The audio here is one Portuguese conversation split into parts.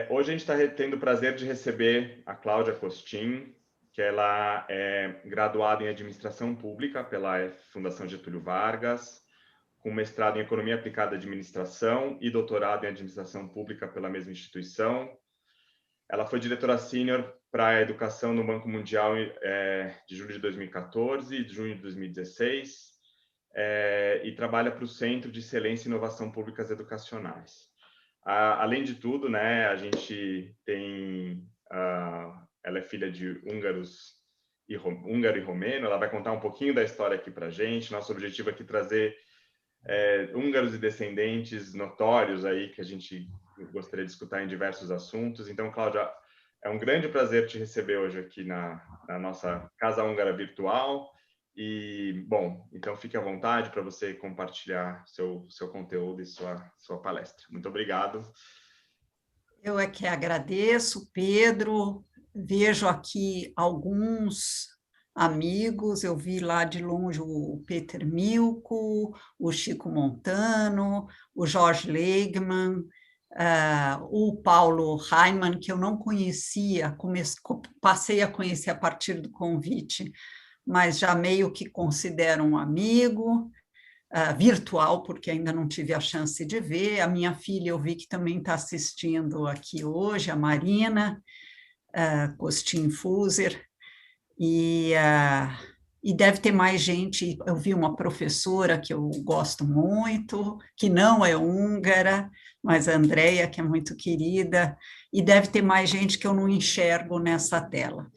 Hoje a gente está tendo o prazer de receber a Cláudia Costin, que ela é graduada em Administração Pública pela Fundação Getúlio Vargas, com mestrado em Economia Aplicada à Administração e doutorado em Administração Pública pela mesma instituição. Ela foi diretora sênior para a educação no Banco Mundial de julho de 2014 e de junho de 2016, e trabalha para o Centro de Excelência e Inovação Públicas Educacionais. Além de tudo, né, a gente tem... ela é filha de húngaro e romeno. Ela vai contar um pouquinho da história aqui para a gente. Nosso objetivo aqui é trazer húngaros e descendentes notórios aí que a gente gostaria de escutar em diversos assuntos. Então, Cláudia, é um grande prazer te receber hoje aqui na nossa Casa Húngara Virtual. E, bom, então fique à vontade para você compartilhar seu conteúdo e sua palestra. Muito obrigado. Eu é que agradeço, Pedro. Vejo aqui alguns amigos, eu vi lá de longe o Peter Milko, o Chico Montano, o Jorge Leigman, o Paulo Reimann, que eu não conhecia, passei a conhecer a partir do convite, mas já meio que considero um amigo, virtual, porque ainda não tive a chance de ver. A minha filha eu vi que também está assistindo aqui hoje, a Marina Costin Fuser, e deve ter mais gente. Eu vi uma professora que eu gosto muito, que não é húngara, mas a Andréia, que é muito querida, e deve ter mais gente que eu não enxergo nessa tela.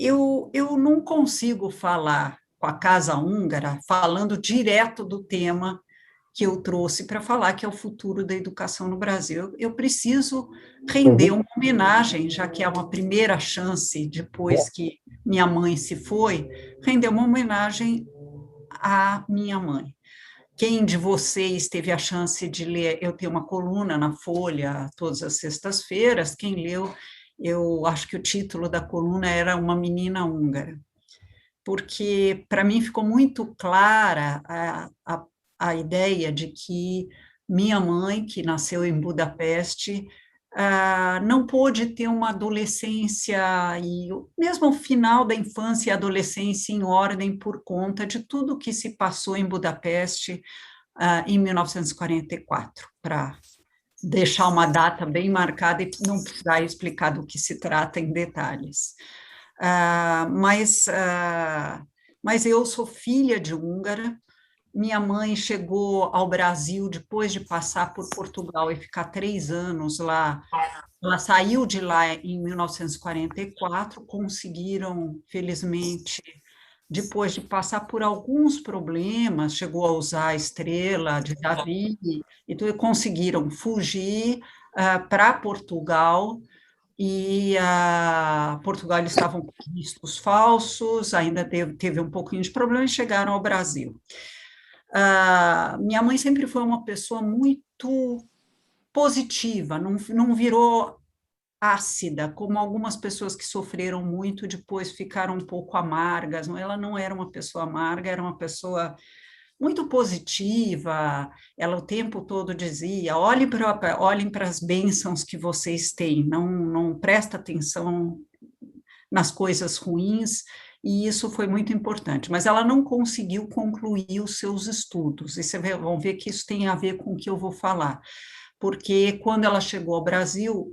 Eu não consigo falar com a Casa Húngara falando direto do tema que eu trouxe para falar, que é o futuro da educação no Brasil. Eu preciso render uma homenagem, já que é uma primeira chance, depois que minha mãe se foi, render uma homenagem à minha mãe. Quem de vocês teve a chance de ler? Eu tenho uma coluna na Folha todas as sextas-feiras. Quem leu, eu acho que o título da coluna era Uma Menina Húngara, porque para mim ficou muito clara a ideia de que minha mãe, que nasceu em Budapeste, não pôde ter uma adolescência e mesmo o final da infância e adolescência em ordem por conta de tudo que se passou em Budapeste em 1944, para deixar uma data bem marcada e não precisar explicar do que se trata em detalhes. Mas eu sou filha de húngara. Minha mãe chegou ao Brasil depois de passar por Portugal e ficar 3 anos lá. Ela saiu de lá em 1944, conseguiram, felizmente, depois de passar por alguns problemas, chegou a usar a estrela de Davi, então conseguiram fugir para Portugal, e Portugal eles estavam com vistos falsos, ainda teve um pouquinho de problema e chegaram ao Brasil. Minha mãe sempre foi uma pessoa muito positiva, não virou ácida, como algumas pessoas que sofreram muito depois ficaram um pouco amargas. Ela não era uma pessoa amarga, era uma pessoa muito positiva. Ela o tempo todo dizia: olhem para as bênçãos que vocês têm, não presta atenção nas coisas ruins, e isso foi muito importante. Mas ela não conseguiu concluir os seus estudos, e vocês vão ver que isso tem a ver com o que eu vou falar, porque quando ela chegou ao Brasil,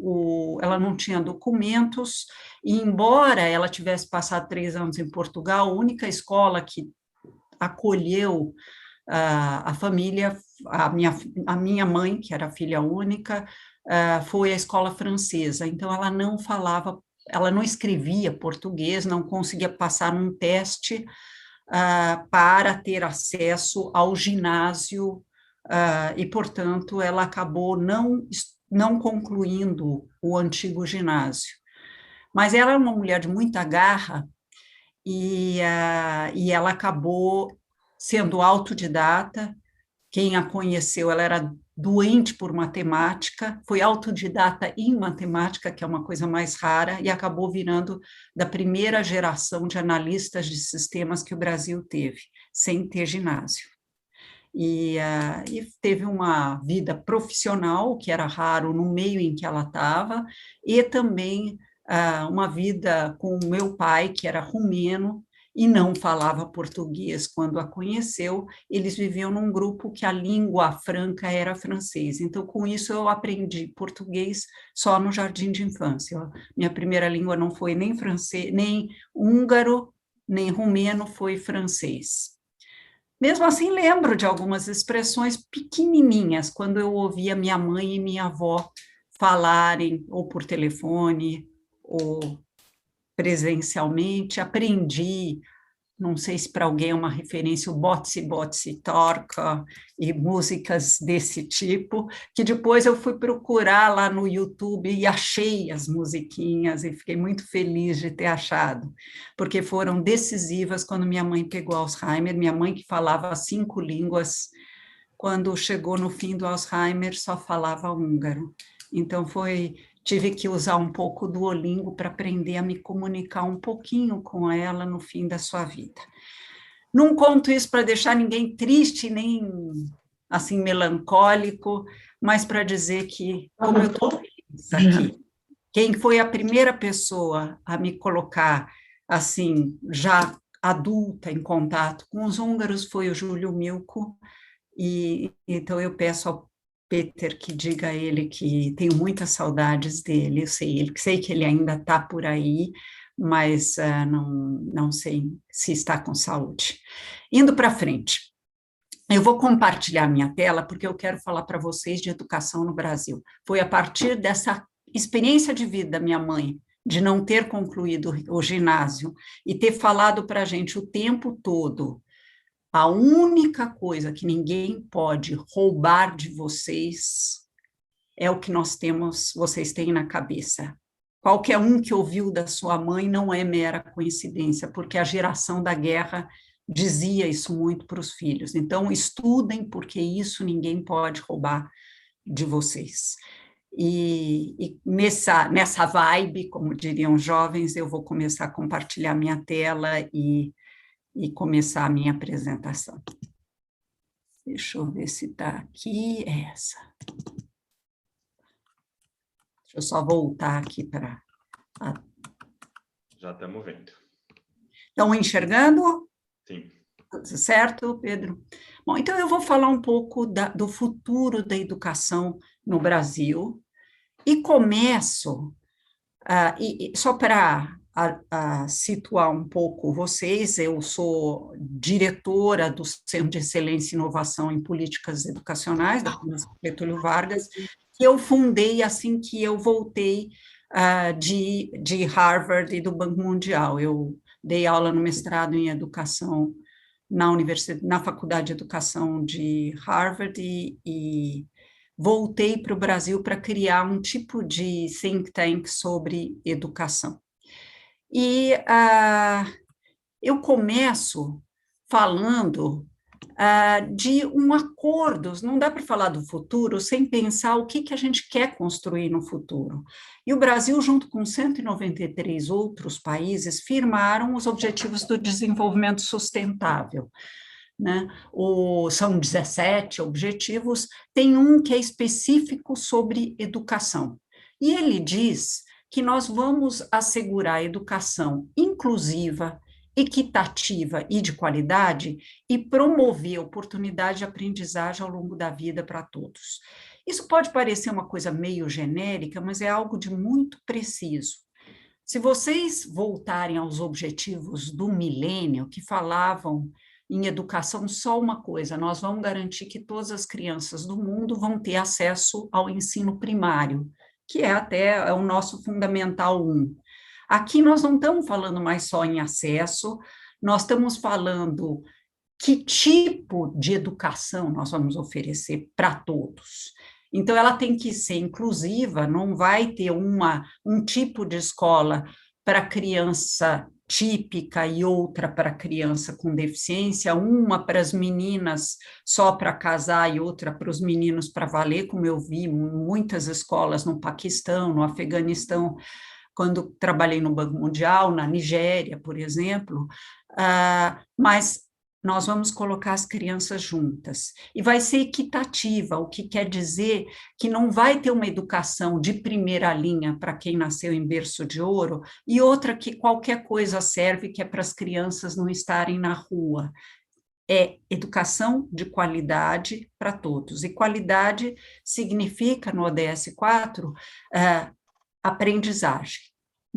ela não tinha documentos, e embora ela tivesse passado 3 anos em Portugal, a única escola que acolheu a família, a minha mãe, que era filha única, foi a escola francesa. Então, ela não falava, ela não escrevia português, não conseguia passar num teste para ter acesso ao ginásio, e, portanto, ela acabou não concluindo o antigo ginásio. Mas ela era uma mulher de muita garra, e ela acabou sendo autodidata. Quem a conheceu, ela era doente por matemática, foi autodidata em matemática, que é uma coisa mais rara, e acabou virando da primeira geração de analistas de sistemas que o Brasil teve, sem ter ginásio. e teve uma vida profissional, que era raro no meio em que ela estava, e também uma vida com o meu pai, que era romeno, e não falava português quando a conheceu. Eles viviam num grupo que a língua franca era francês. Então, com isso, eu aprendi português só no jardim de infância. Minha primeira língua não foi nem francês, nem húngaro, nem romeno, foi francês. Mesmo assim, lembro de algumas expressões pequenininhas, quando eu ouvia minha mãe e minha avó falarem, ou por telefone, ou presencialmente, aprendi, não sei se para alguém é uma referência, o Botsi Botsi Torca e músicas desse tipo, que depois eu fui procurar lá no YouTube e achei as musiquinhas e fiquei muito feliz de ter achado, porque foram decisivas quando minha mãe pegou Alzheimer, minha mãe que falava 5 línguas, quando chegou no fim do Alzheimer só falava húngaro. Então tive que usar um pouco do Duolingo para aprender a me comunicar um pouquinho com ela no fim da sua vida. Não conto isso para deixar ninguém triste, nem assim melancólico, mas para dizer que, como eu estou feliz aqui, quem foi a primeira pessoa a me colocar assim, já adulta, em contato com os húngaros foi o Júlio Milko, e então eu peço ao Peter que diga a ele que tenho muitas saudades dele, eu sei que ele ainda está por aí, mas não sei se está com saúde. Indo para frente, eu vou compartilhar minha tela porque eu quero falar para vocês de educação no Brasil. Foi a partir dessa experiência de vida da minha mãe, de não ter concluído o ginásio e ter falado para a gente o tempo todo: a única coisa que ninguém pode roubar de vocês é o que vocês têm na cabeça. Qualquer um que ouviu da sua mãe não é mera coincidência, porque a geração da guerra dizia isso muito para os filhos. Então, estudem, porque isso ninguém pode roubar de vocês. E nessa vibe, como diriam jovens, eu vou começar a compartilhar minha tela e começar a minha apresentação. Deixa eu ver se está aqui, essa. Deixa eu só voltar aqui para... Já estamos vendo. Estão enxergando? Sim. Certo, Pedro? Bom, então eu vou falar um pouco do futuro da educação no Brasil e começo, só para situar um pouco vocês, eu sou diretora do Centro de Excelência e Inovação em Políticas Educacionais, da Fundação Getúlio Vargas, que eu fundei assim que eu voltei de Harvard e do Banco Mundial. Eu dei aula no mestrado em educação na Faculdade de Educação de Harvard e voltei para o Brasil para criar um tipo de think tank sobre educação. E eu começo falando de um acordo, não dá para falar do futuro sem pensar o que a gente quer construir no futuro. E o Brasil, junto com 193 outros países, firmaram os Objetivos do Desenvolvimento Sustentável. Né? São 17 objetivos, tem um que é específico sobre educação. E ele diz que nós vamos assegurar educação inclusiva, equitativa e de qualidade e promover oportunidade de aprendizagem ao longo da vida para todos. Isso pode parecer uma coisa meio genérica, mas é algo de muito preciso. Se vocês voltarem aos objetivos do milênio, que falavam em educação só uma coisa: nós vamos garantir que todas as crianças do mundo vão ter acesso ao ensino primário, que é até o nosso Fundamental 1. Aqui nós não estamos falando mais só em acesso, nós estamos falando que tipo de educação nós vamos oferecer para todos. Então, ela tem que ser inclusiva, não vai ter um tipo de escola para criança típica e outra para criança com deficiência, uma para as meninas só para casar e outra para os meninos para valer, como eu vi muitas escolas no Paquistão, no Afeganistão, quando trabalhei no Banco Mundial, na Nigéria, por exemplo, mas nós vamos colocar as crianças juntas, e vai ser equitativa, o que quer dizer que não vai ter uma educação de primeira linha para quem nasceu em berço de ouro, e outra que qualquer coisa serve, que é para as crianças não estarem na rua. É educação de qualidade para todos, e qualidade significa, no ODS 4, aprendizagem.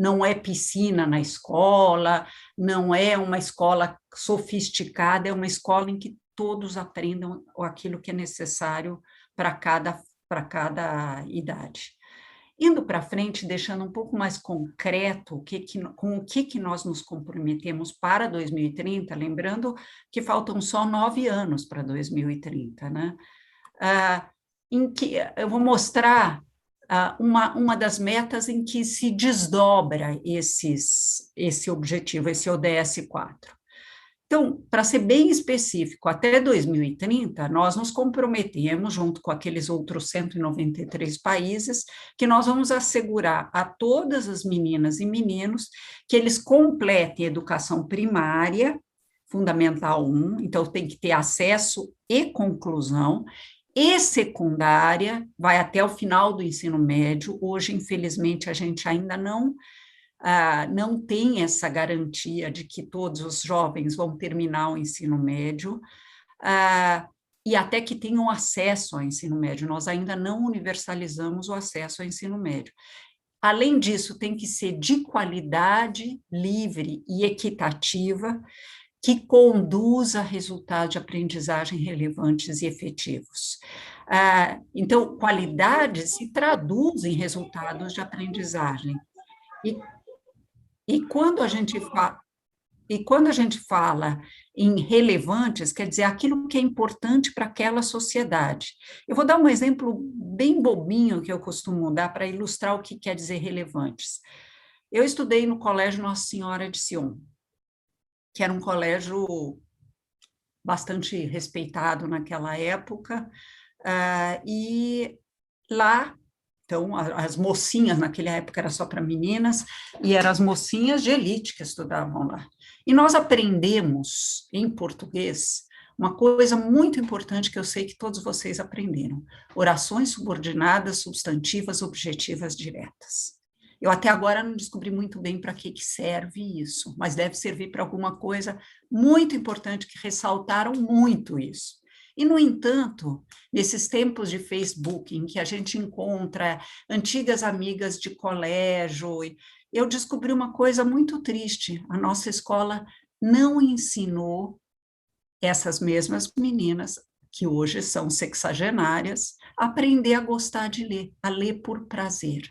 Não é piscina na escola, não é uma escola sofisticada, é uma escola em que todos aprendam aquilo que é necessário para cada idade. Indo para frente, deixando um pouco mais concreto com o que nós nos comprometemos para 2030, lembrando que faltam só 9 anos para 2030, né? Em que eu vou mostrar uma das metas em que se desdobra esse objetivo, esse ODS 4. Então, para ser bem específico, até 2030, nós nos comprometemos, junto com aqueles outros 193 países, que nós vamos assegurar a todas as meninas e meninos que eles completem educação primária, Fundamental 1, então tem que ter acesso e conclusão, e secundária, vai até o final do ensino médio. Hoje, infelizmente, a gente ainda não tem essa garantia de que todos os jovens vão terminar o ensino médio, e até que tenham acesso ao ensino médio. Nós ainda não universalizamos o acesso ao ensino médio. Além disso, tem que ser de qualidade, livre e equitativa, que conduza a resultados de aprendizagem relevantes e efetivos. Então, qualidade se traduz em resultados de aprendizagem. E quando a gente fala em relevantes, quer dizer, aquilo que é importante para aquela sociedade. Eu vou dar um exemplo bem bobinho que eu costumo dar para ilustrar o que quer dizer relevantes. Eu estudei no Colégio Nossa Senhora de Sion, que era um colégio bastante respeitado naquela época, e lá, então, as mocinhas, naquela época era só para meninas, e eram as mocinhas de elite que estudavam lá. E nós aprendemos, em português, uma coisa muito importante que eu sei que todos vocês aprenderam: orações subordinadas, substantivas, objetivas, diretas. Eu até agora não descobri muito bem para que serve isso, mas deve servir para alguma coisa muito importante, que ressaltaram muito isso. E, no entanto, nesses tempos de Facebook, em que a gente encontra antigas amigas de colégio, eu descobri uma coisa muito triste: a nossa escola não ensinou essas mesmas meninas, que hoje são sexagenárias, a aprender a gostar de ler, a ler por prazer,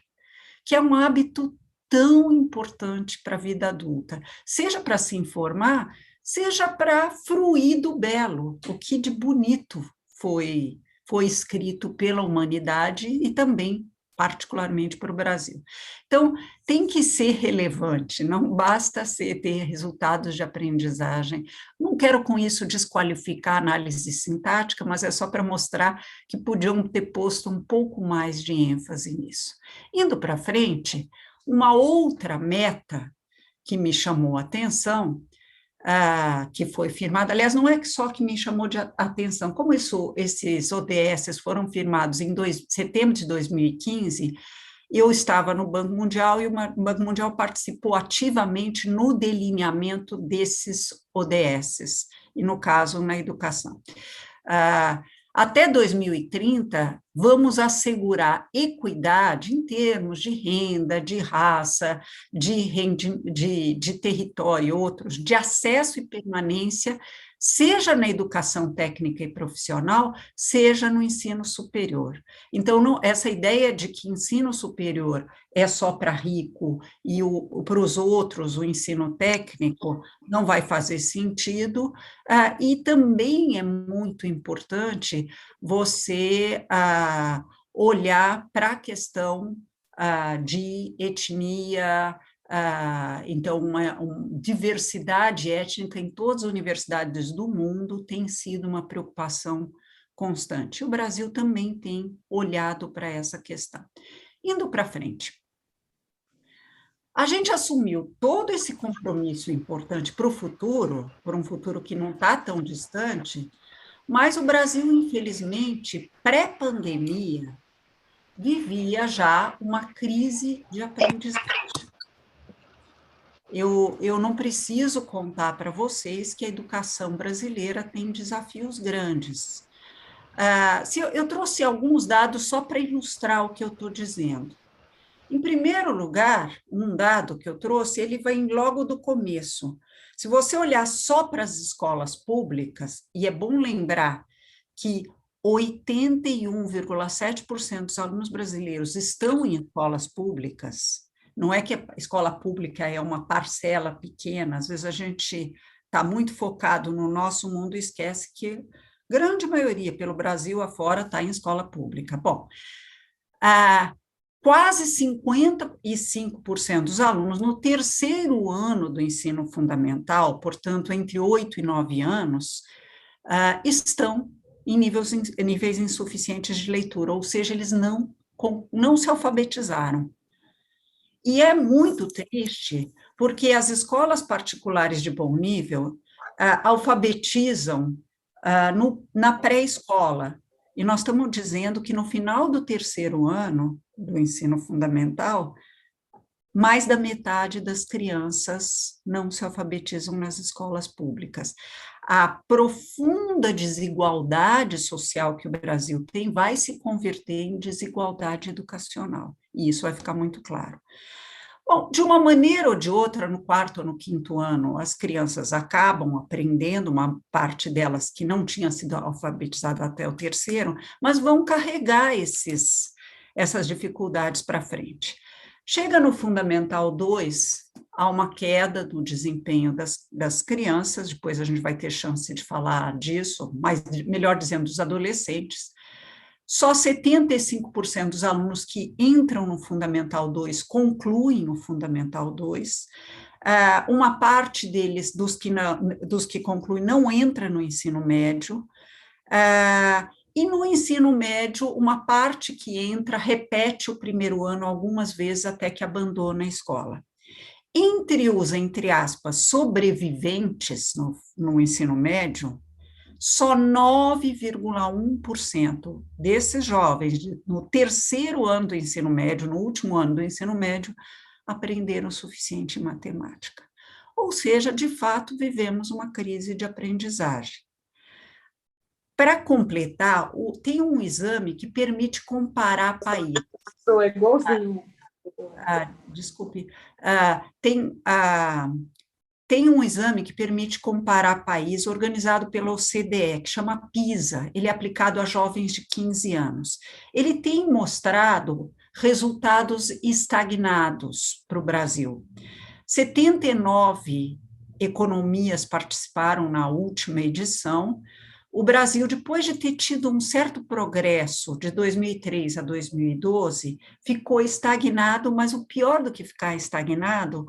que é um hábito tão importante para a vida adulta, seja para se informar, seja para fruir do belo, o que de bonito foi escrito pela humanidade e também, particularmente, para o Brasil. Então, tem que ser relevante, não basta ter resultados de aprendizagem. Não quero com isso desqualificar a análise sintática, mas é só para mostrar que podiam ter posto um pouco mais de ênfase nisso. Indo para frente, uma outra meta que me chamou a atenção, que foi firmada, aliás, não é só que me chamou de atenção, como esses ODS foram firmados em setembro de 2015, eu estava no Banco Mundial e o Banco Mundial participou ativamente no delineamento desses ODS, e no caso, na educação. Até 2030, vamos assegurar equidade em termos de renda, de raça, de território e outros, de acesso e permanência, seja na educação técnica e profissional, seja no ensino superior. Então, essa ideia de que ensino superior é só para rico e para os outros o ensino técnico não vai fazer sentido, e também é muito importante você olhar para a questão de etnia, então, diversidade étnica em todas as universidades do mundo tem sido uma preocupação constante. O Brasil também tem olhado para essa questão. Indo para frente. A gente assumiu todo esse compromisso importante para o futuro, por um futuro que não está tão distante, mas o Brasil, infelizmente, pré-pandemia, vivia já uma crise de aprendizagem. Eu não preciso contar para vocês que a educação brasileira tem desafios grandes. Eu trouxe alguns dados só para ilustrar o que eu estou dizendo. Em primeiro lugar, um dado que eu trouxe, ele vem logo do começo. Se você olhar só para as escolas públicas, e é bom lembrar que 81,7% dos alunos brasileiros estão em escolas públicas, não é que a escola pública é uma parcela pequena, às vezes a gente está muito focado no nosso mundo e esquece que grande maioria, pelo Brasil afora, está em escola pública. Bom, quase 55% dos alunos no terceiro ano do ensino fundamental, portanto, entre 8 e 9 anos, estão em níveis insuficientes de leitura, ou seja, eles não se alfabetizaram. E é muito triste, porque as escolas particulares de bom nível alfabetizam na pré-escola, e nós estamos dizendo que no final do terceiro ano do ensino fundamental, mais da metade das crianças não se alfabetizam nas escolas públicas. A profunda desigualdade social que o Brasil tem vai se converter em desigualdade educacional, e isso vai ficar muito claro. Bom, de uma maneira ou de outra, no quarto ou no quinto ano, as crianças acabam aprendendo, uma parte delas que não tinha sido alfabetizada até o terceiro, mas vão carregar essas dificuldades para frente. Chega no Fundamental 2, há uma queda do desempenho das crianças, depois a gente vai ter chance de falar disso, mas melhor dizendo, dos adolescentes. Só 75% dos alunos que entram no Fundamental 2 concluem o Fundamental 2. Uma parte deles, dos que concluem, não entra no ensino médio. E no ensino médio, uma parte que entra repete o primeiro ano algumas vezes até que abandona a escola. Entre os, entre aspas, sobreviventes no ensino médio, só 9,1% desses jovens no terceiro ano do ensino médio, no último ano do ensino médio, aprenderam o suficiente em matemática. Ou seja, de fato, vivemos uma crise de aprendizagem. Para completar, tem um exame que permite comparar países. É igualzinho. Desculpe. Tem um exame que permite comparar países organizado pela OCDE, que chama PISA. Ele é aplicado a jovens de 15 anos. Ele tem mostrado resultados estagnados para o Brasil. 79 economias participaram na última edição. O Brasil, depois de ter tido um certo progresso de 2003 a 2012, ficou estagnado, mas o pior do que ficar estagnado,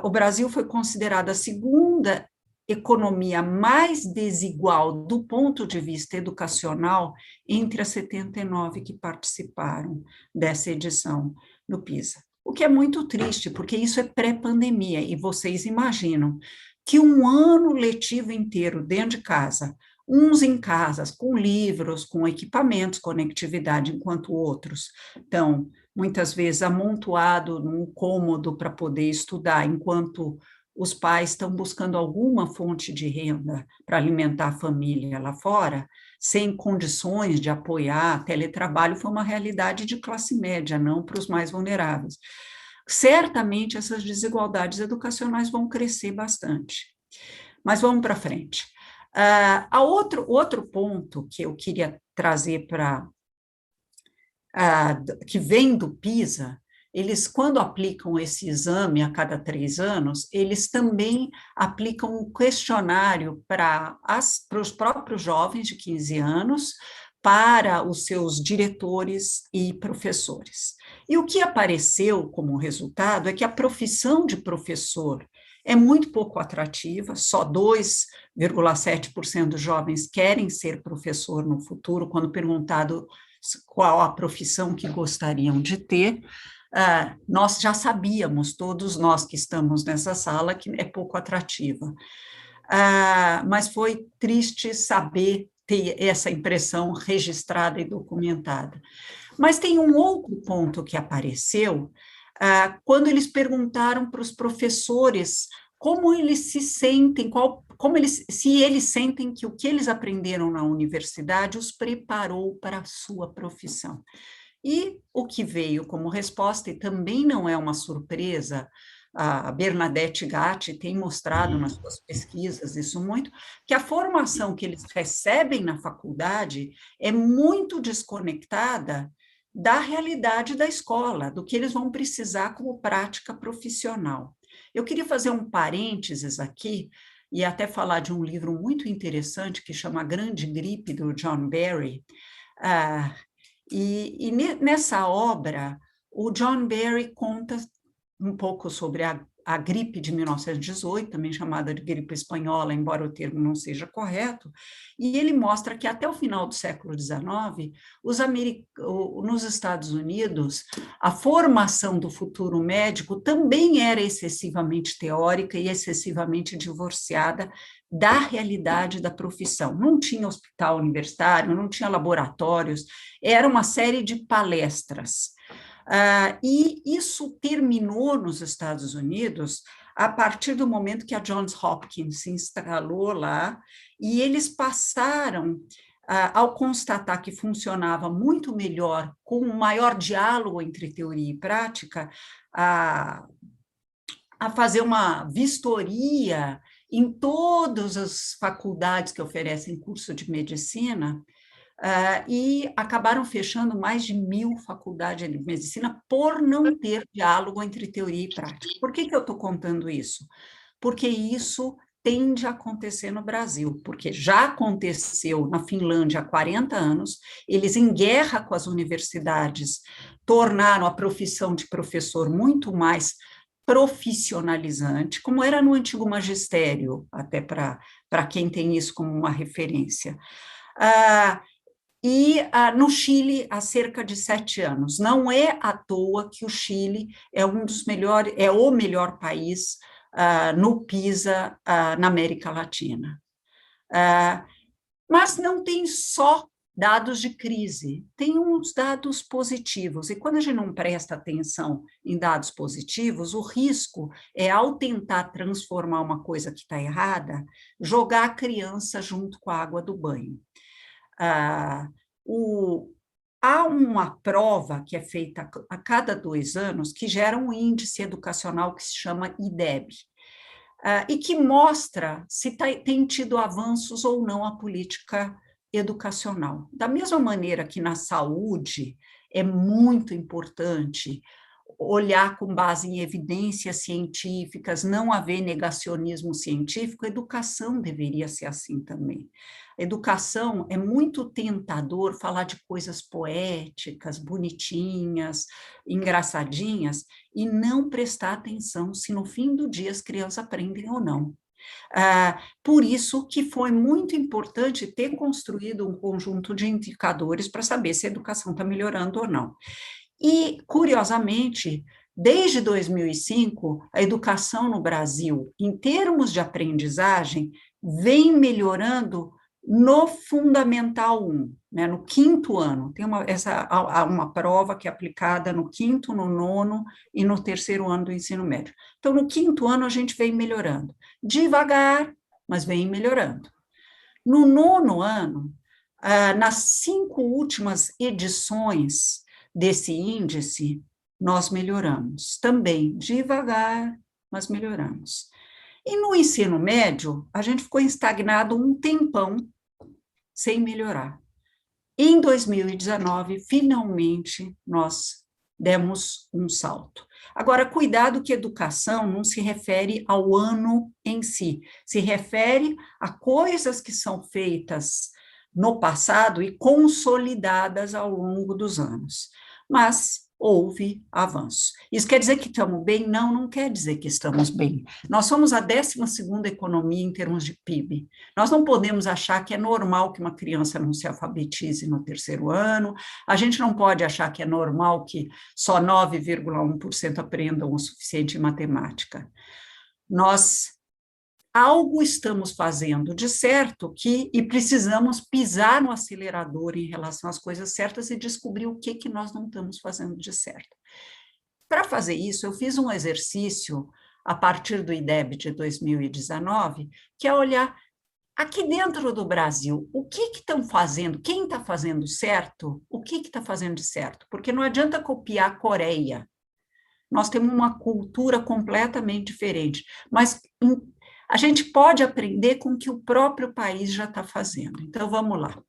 o Brasil foi considerado a segunda economia mais desigual do ponto de vista educacional entre as 79 que participaram dessa edição do PISA. O que é muito triste, porque isso é pré-pandemia, e vocês imaginam que um ano letivo inteiro dentro de casa, uns em casas, com livros, com equipamentos, conectividade, enquanto outros estão, muitas vezes, amontoados num cômodo para poder estudar, enquanto os pais estão buscando alguma fonte de renda para alimentar a família lá fora, sem condições de apoiar. Teletrabalho foi uma realidade de classe média, não para os mais vulneráveis. Certamente essas desigualdades educacionais vão crescer bastante. Mas vamos para frente. Outro ponto que eu queria trazer que vem do PISA, eles, quando aplicam esse exame a cada 3 anos, eles também aplicam um questionário para os próprios jovens de 15 anos, para os seus diretores e professores. E o que apareceu como resultado é que a profissão de professor é muito pouco atrativa, só 2,7% dos jovens querem ser professor no futuro, quando perguntado qual a profissão que gostariam de ter. nós já sabíamos, todos nós que estamos nessa sala, que é pouco atrativa. Mas foi triste saber ter essa impressão registrada e documentada. Mas tem um outro ponto que apareceu, quando eles perguntaram para os professores como eles se sentem, se eles sentem que o que eles aprenderam na universidade os preparou para a sua profissão. E o que veio como resposta, e também não é uma surpresa, a Bernadette Gatti tem mostrado nas suas pesquisas isso muito, que a formação que eles recebem na faculdade é muito desconectada da realidade da escola, do que eles vão precisar como prática profissional. Eu queria fazer um parênteses aqui, e até falar de um livro muito interessante que chama A Grande Gripe, do John Barry. Nessa obra, o John Barry conta um pouco sobre a gripe de 1918, também chamada de gripe espanhola, embora o termo não seja correto, e ele mostra que até o final do século XIX, nos Estados Unidos, a formação do futuro médico também era excessivamente teórica e excessivamente divorciada da realidade da profissão. Não tinha hospital universitário, não tinha laboratórios, era uma série de palestras. E isso terminou nos Estados Unidos a partir do momento que a Johns Hopkins se instalou lá, e eles passaram, ao constatar que funcionava muito melhor, com um maior diálogo entre teoria e prática, a fazer uma vistoria em todas as faculdades que oferecem curso de medicina, e acabaram fechando mais de 1.000 faculdades de medicina por não ter diálogo entre teoria e prática. Por que eu estou contando isso? Porque isso tende a acontecer no Brasil, porque já aconteceu na Finlândia há 40 anos, eles, em guerra com as universidades, tornaram a profissão de professor muito mais profissionalizante, como era no antigo magistério, até para quem tem isso como uma referência. No Chile, há cerca de 7 anos. Não é à toa que o Chile é um dos melhores, é o melhor país no PISA na América Latina. Mas não tem só dados de crise, tem uns dados positivos, e quando a gente não presta atenção em dados positivos, o risco é, ao tentar transformar uma coisa que está errada, jogar a criança junto com a água do banho. Há uma prova que é feita a cada 2 anos que gera um índice educacional que se chama IDEB, e que mostra se tem tido avanços ou não a política educacional. Da mesma maneira que na saúde é muito importante olhar com base em evidências científicas, não haver negacionismo científico, a educação deveria ser assim também. A educação é muito tentador falar de coisas poéticas, bonitinhas, engraçadinhas, e não prestar atenção se no fim do dia as crianças aprendem ou não. Por isso que foi muito importante ter construído um conjunto de indicadores para saber se a educação está melhorando ou não. E, curiosamente, desde 2005, a educação no Brasil, em termos de aprendizagem, vem melhorando no Fundamental 1, né, no 5º ano. Tem uma prova que é aplicada no 5º, no 9º e no 3º ano do ensino médio. Então, no 5º ano, a gente vem melhorando. Devagar, mas vem melhorando. No 9º ano, nas 5 últimas edições desse índice, nós melhoramos. Também devagar, mas melhoramos. E no ensino médio, a gente ficou estagnado um tempão sem melhorar. Em 2019, finalmente, nós demos um salto. Agora, cuidado que educação não se refere ao ano em si, se refere a coisas que são feitas no passado e consolidadas ao longo dos anos. Mas houve avanço. Isso quer dizer que estamos bem? Não, não quer dizer que estamos bem. Nós somos a 12ª economia em termos de PIB. Nós não podemos achar que é normal que uma criança não se alfabetize no 3º ano, a gente não pode achar que é normal que só 9,1% aprendam o suficiente em matemática. Nós algo estamos fazendo de certo e precisamos pisar no acelerador em relação às coisas certas e descobrir o que nós não estamos fazendo de certo. Para fazer isso, eu fiz um exercício a partir do IDEB de 2019, que é olhar aqui dentro do Brasil, o que estão fazendo, quem está fazendo certo, o que está fazendo de certo, porque não adianta copiar a Coreia, nós temos uma cultura completamente diferente, mas a gente pode aprender com o que o próprio país já está fazendo. Então, vamos lá.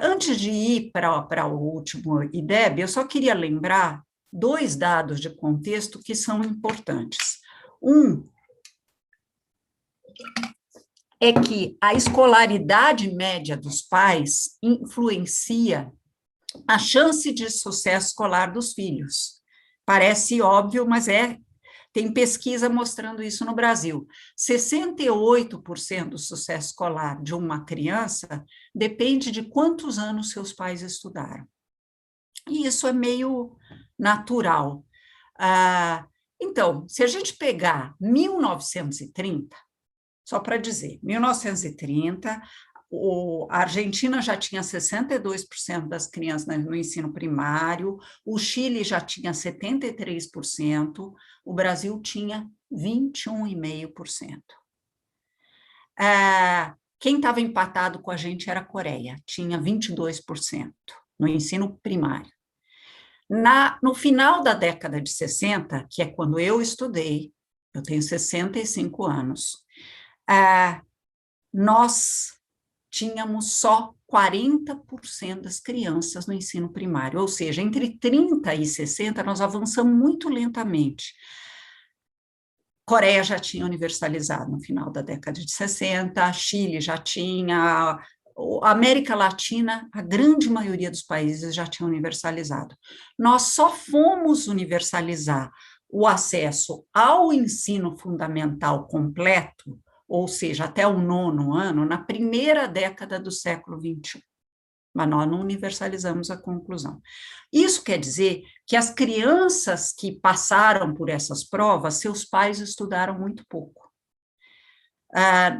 Antes de ir para o último IDEB, eu só queria lembrar 2 dados de contexto que são importantes. Um é que a escolaridade média dos pais influencia a chance de sucesso escolar dos filhos. Parece óbvio, mas tem pesquisa mostrando isso no Brasil. 68% do sucesso escolar de uma criança depende de quantos anos seus pais estudaram. E isso é meio natural. Então, se a gente pegar 1930, só para dizer, 1930, a Argentina já tinha 62% das crianças no ensino primário, o Chile já tinha 73%, o Brasil tinha 21,5%. Quem estava empatado com a gente era a Coreia, tinha 22% no ensino primário. No final da década de 60, que é quando eu estudei, eu tenho 65 anos, nós tínhamos só 40% das crianças no ensino primário, ou seja, entre 30 e 60 nós avançamos muito lentamente. Coreia já tinha universalizado no final da década de 60, Chile já tinha, a América Latina, a grande maioria dos países já tinha universalizado. Nós só fomos universalizar o acesso ao ensino fundamental completo, ou seja, até o 9º ano, na primeira década do século XXI. Mas nós não universalizamos a conclusão. Isso quer dizer que as crianças que passaram por essas provas, seus pais estudaram muito pouco.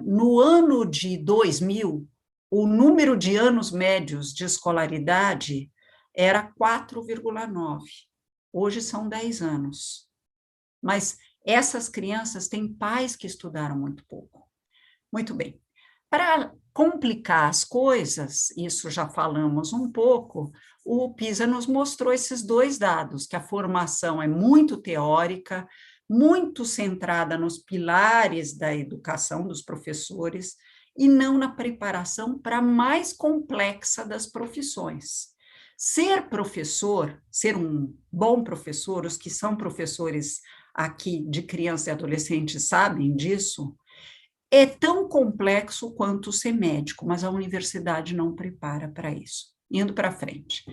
No ano de 2000, o número de anos médios de escolaridade era 4,9. Hoje são 10 anos. Mas essas crianças têm pais que estudaram muito pouco. Muito bem. Para complicar as coisas, isso já falamos um pouco, o PISA nos mostrou esses 2 dados, que a formação é muito teórica, muito centrada nos pilares da educação dos professores e não na preparação para a mais complexa das profissões. Ser professor, ser um bom professor, os que são professores aqui de criança e adolescente sabem disso, é tão complexo quanto ser médico, mas a universidade não prepara para isso. Indo para frente.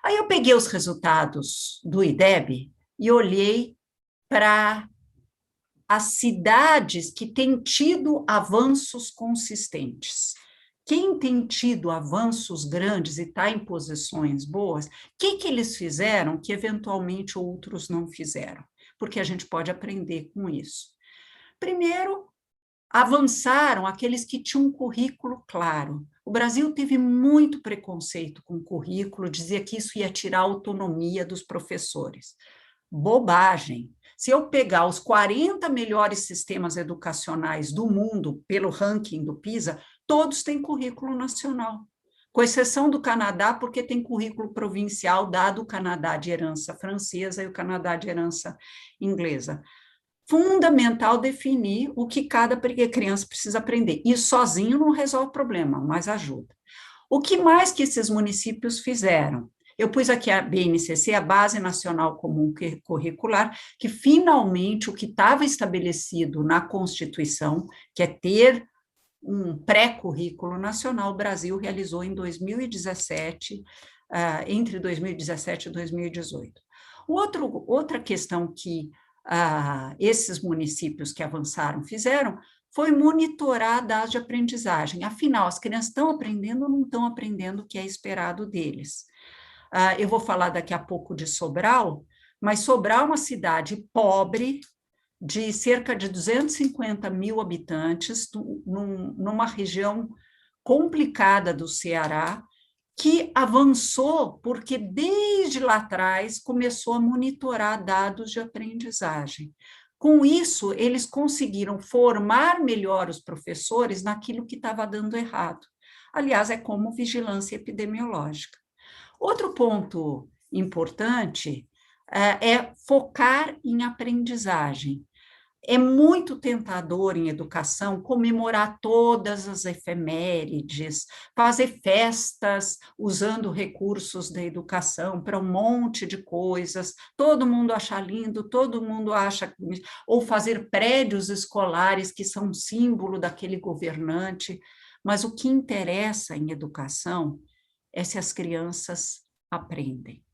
Aí eu peguei os resultados do IDEB e olhei para as cidades que têm tido avanços consistentes. Quem tem tido avanços grandes e está em posições boas, o que eles fizeram que eventualmente outros não fizeram? Porque a gente pode aprender com isso. Primeiro, avançaram aqueles que tinham um currículo claro. O Brasil teve muito preconceito com o currículo, dizia que isso ia tirar a autonomia dos professores. Bobagem. Se eu pegar os 40 melhores sistemas educacionais do mundo, pelo ranking do PISA, todos têm currículo nacional, com exceção do Canadá, porque tem currículo provincial, dado o Canadá de herança francesa e o Canadá de herança inglesa. Fundamental definir o que cada criança precisa aprender. Isso sozinho não resolve o problema, mas ajuda. O que mais que esses municípios fizeram? Eu pus aqui a BNCC, a Base Nacional Comum Curricular, que finalmente o que estava estabelecido na Constituição, que é ter um pré-currículo nacional, o Brasil realizou em 2017, entre 2017 e 2018. Outra questão que esses municípios que avançaram fizeram foi monitorar dados de aprendizagem. Afinal, as crianças estão aprendendo ou não estão aprendendo o que é esperado deles? Eu vou falar daqui a pouco de Sobral, mas Sobral é uma cidade pobre, de cerca de 250 mil habitantes, numa região complicada do Ceará, que avançou porque desde lá atrás começou a monitorar dados de aprendizagem. Com isso, eles conseguiram formar melhor os professores naquilo que estava dando errado. Aliás, é como vigilância epidemiológica. Outro ponto importante é focar em aprendizagem. É muito tentador em educação comemorar todas as efemérides, fazer festas usando recursos da educação para um monte de coisas, todo mundo acha lindo, todo mundo acha, ou fazer prédios escolares que são símbolo daquele governante, mas o que interessa em educação é se as crianças aprendem.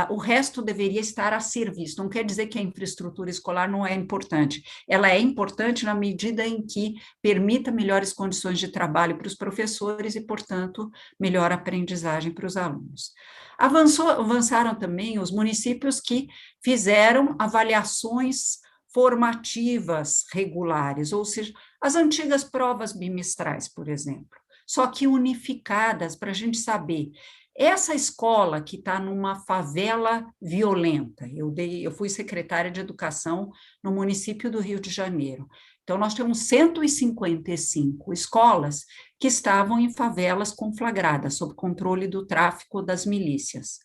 O resto deveria estar a serviço. Não quer dizer que a infraestrutura escolar não é importante. Ela é importante na medida em que permita melhores condições de trabalho para os professores e, portanto, melhor aprendizagem para os alunos. Avançaram também os municípios que fizeram avaliações formativas regulares, ou seja, as antigas provas bimestrais, por exemplo, só que unificadas para a gente saber. Essa escola que está numa favela violenta, eu fui secretária de educação no município do Rio de Janeiro, então nós temos 155 escolas que estavam em favelas conflagradas, sob controle do tráfico das milícias.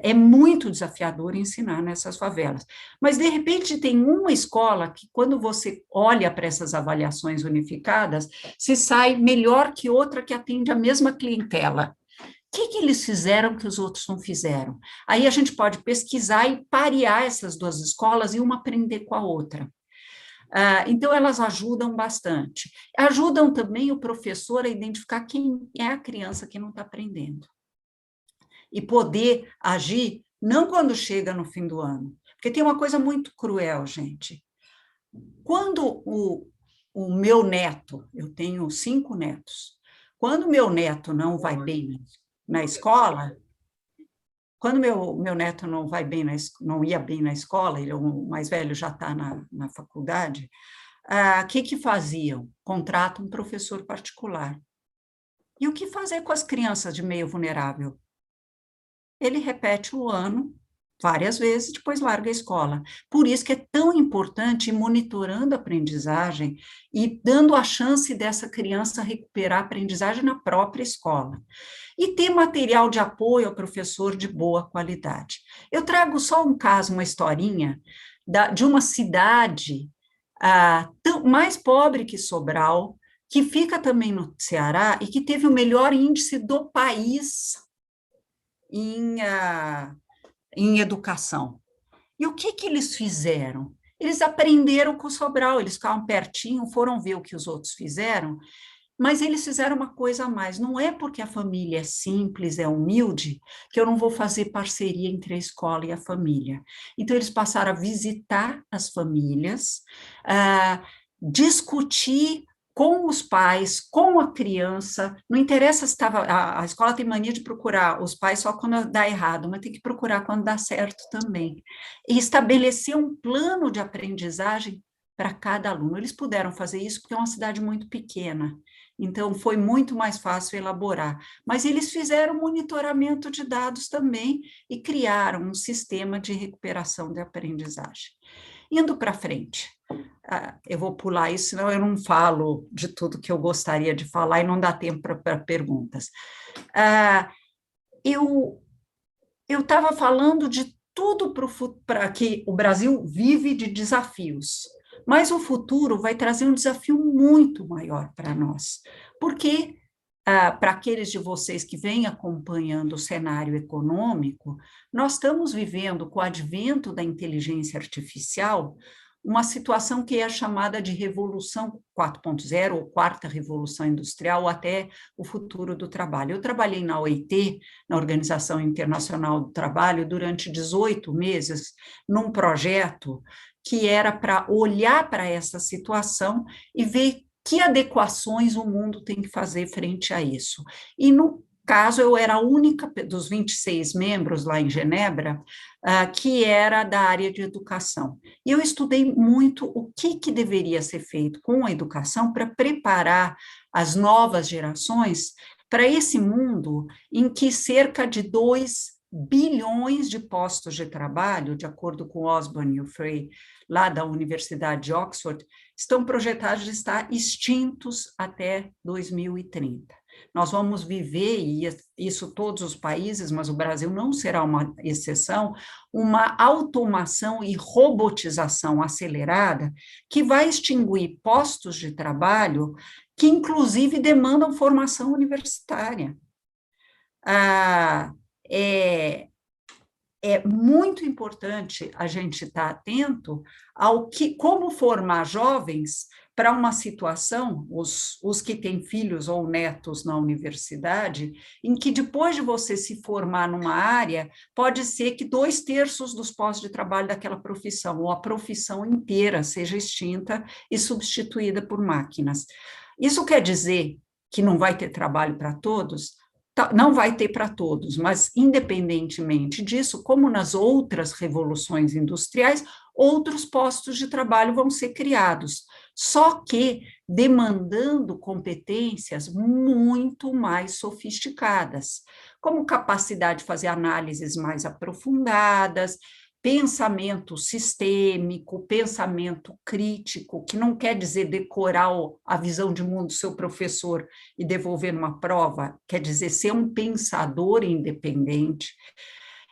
É muito desafiador ensinar nessas favelas, mas de repente tem uma escola que quando você olha para essas avaliações unificadas, se sai melhor que outra que atende a mesma clientela. O que eles fizeram que os outros não fizeram? Aí a gente pode pesquisar e parear essas duas escolas e uma aprender com a outra. Então, elas ajudam bastante. Ajudam também o professor a identificar quem é a criança que não está aprendendo. E poder agir, não quando chega no fim do ano. Porque tem uma coisa muito cruel, gente. Quando o meu neto, eu tenho 5 netos, quando o meu neto não vai bem na escola, quando meu neto não vai bem, não ia bem na escola, ele, o mais velho já está na faculdade, o que faziam? Contratam um professor particular. E o que fazer com as crianças de meio vulnerável? Ele repete o ano várias vezes, depois larga a escola. Por isso que é tão importante ir monitorando a aprendizagem e dando a chance dessa criança recuperar a aprendizagem na própria escola. E ter material de apoio ao professor de boa qualidade. Eu trago só um caso, uma historinha, de uma cidade mais pobre que Sobral, que fica também no Ceará e que teve o melhor índice do país em educação. E o que eles fizeram? Eles aprenderam com o Sobral, eles ficavam pertinho, foram ver o que os outros fizeram, mas eles fizeram uma coisa a mais. Não é porque a família é simples, é humilde, que eu não vou fazer parceria entre a escola e a família. Então, eles passaram a visitar as famílias, discutir com os pais, com a criança, não interessa se estava... A escola tem mania de procurar os pais só quando dá errado, mas tem que procurar quando dá certo também. E estabelecer um plano de aprendizagem para cada aluno. Eles puderam fazer isso porque é uma cidade muito pequena, então foi muito mais fácil elaborar. Mas eles fizeram monitoramento de dados também e criaram um sistema de recuperação de aprendizagem. Indo para frente, eu vou pular isso, senão eu não falo de tudo que eu gostaria de falar e não dá tempo para perguntas. Eu estava falando de tudo para que o Brasil vive de desafios, mas o futuro vai trazer um desafio muito maior para nós, porque para aqueles de vocês que vêm acompanhando o cenário econômico, nós estamos vivendo, com o advento da inteligência artificial, uma situação que é chamada de Revolução 4.0, ou Quarta Revolução Industrial, ou até o futuro do trabalho. Eu trabalhei na OIT, na Organização Internacional do Trabalho, durante 18 meses, num projeto que era para olhar para essa situação e ver que adequações o mundo tem que fazer frente a isso. E, no caso, eu era a única dos 26 membros lá em Genebra que era da área de educação. E eu estudei muito o que deveria ser feito com a educação para preparar as novas gerações para esse mundo em que cerca de 2 bilhões de postos de trabalho, de acordo com Osborne e o Frey, lá da Universidade de Oxford, estão projetados de estar extintos até 2030. Nós vamos viver, e isso todos os países, mas o Brasil não será uma exceção, uma automação e robotização acelerada que vai extinguir postos de trabalho que, inclusive, demandam formação universitária. É muito importante a gente estar atento ao como formar jovens para uma situação, os que têm filhos ou netos na universidade, em que depois de você se formar numa área, pode ser que 2/3 dos postos de trabalho daquela profissão, ou a profissão inteira, seja extinta e substituída por máquinas. Isso quer dizer que não vai ter trabalho para todos? Não vai ter para todos, mas, independentemente disso, como nas outras revoluções industriais, outros postos de trabalho vão ser criados, só que demandando competências muito mais sofisticadas, como capacidade de fazer análises mais aprofundadas, pensamento sistêmico, pensamento crítico, que não quer dizer decorar a visão de mundo do seu professor e devolver numa prova, quer dizer ser um pensador independente.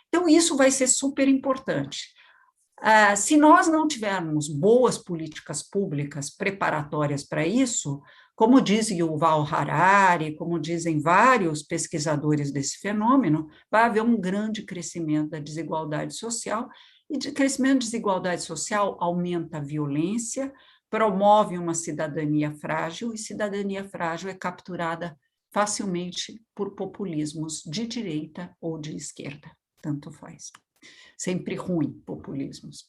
Então, isso vai ser super importante. Se nós não tivermos boas políticas públicas preparatórias para isso, como diz Yuval Harari, como dizem vários pesquisadores desse fenômeno, vai haver um grande crescimento da desigualdade social, e de crescimento da desigualdade social aumenta a violência, promove uma cidadania frágil, e cidadania frágil é capturada facilmente por populismos de direita ou de esquerda, tanto faz. Sempre ruim, populismos.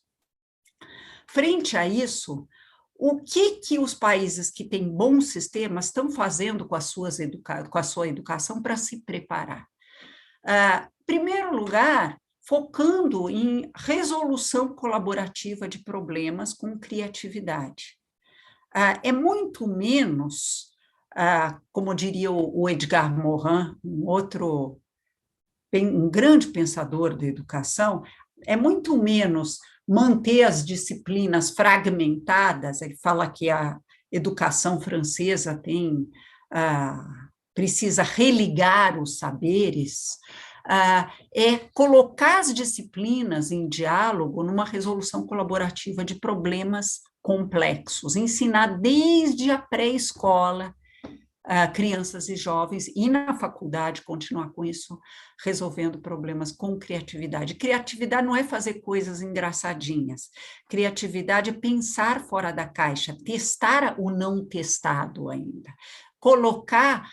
Frente a isso, o que os países que têm bons sistemas estão fazendo com a sua educação para se preparar? Em primeiro lugar, focando em resolução colaborativa de problemas com criatividade. É muito menos, como diria o Edgar Morin, um grande pensador da educação, é muito menos manter as disciplinas fragmentadas. Ele fala que a educação francesa precisa religar os saberes, é colocar as disciplinas em diálogo numa resolução colaborativa de problemas complexos, ensinar desde a pré-escola, crianças e jovens, e na faculdade continuar com isso, resolvendo problemas com criatividade. Criatividade não é fazer coisas engraçadinhas. Criatividade é pensar fora da caixa, testar o não testado ainda, colocar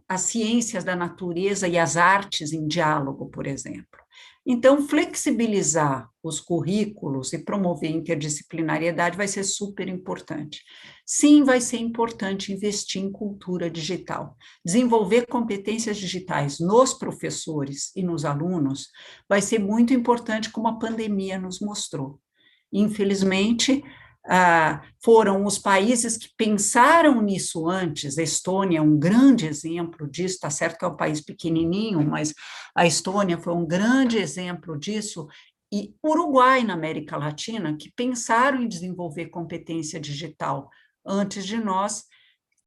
as ciências da natureza e as artes em diálogo, por exemplo. Então, flexibilizar os currículos e promover interdisciplinariedade vai ser super importante. Sim, vai ser importante investir em cultura digital. Desenvolver competências digitais nos professores e nos alunos vai ser muito importante, como a pandemia nos mostrou. Infelizmente, foram os países que pensaram nisso antes. A Estônia é um grande exemplo disso, está certo que é um país pequenininho, mas a Estônia foi um grande exemplo disso, e Uruguai, na América Latina, que pensaram em desenvolver competência digital antes de nós,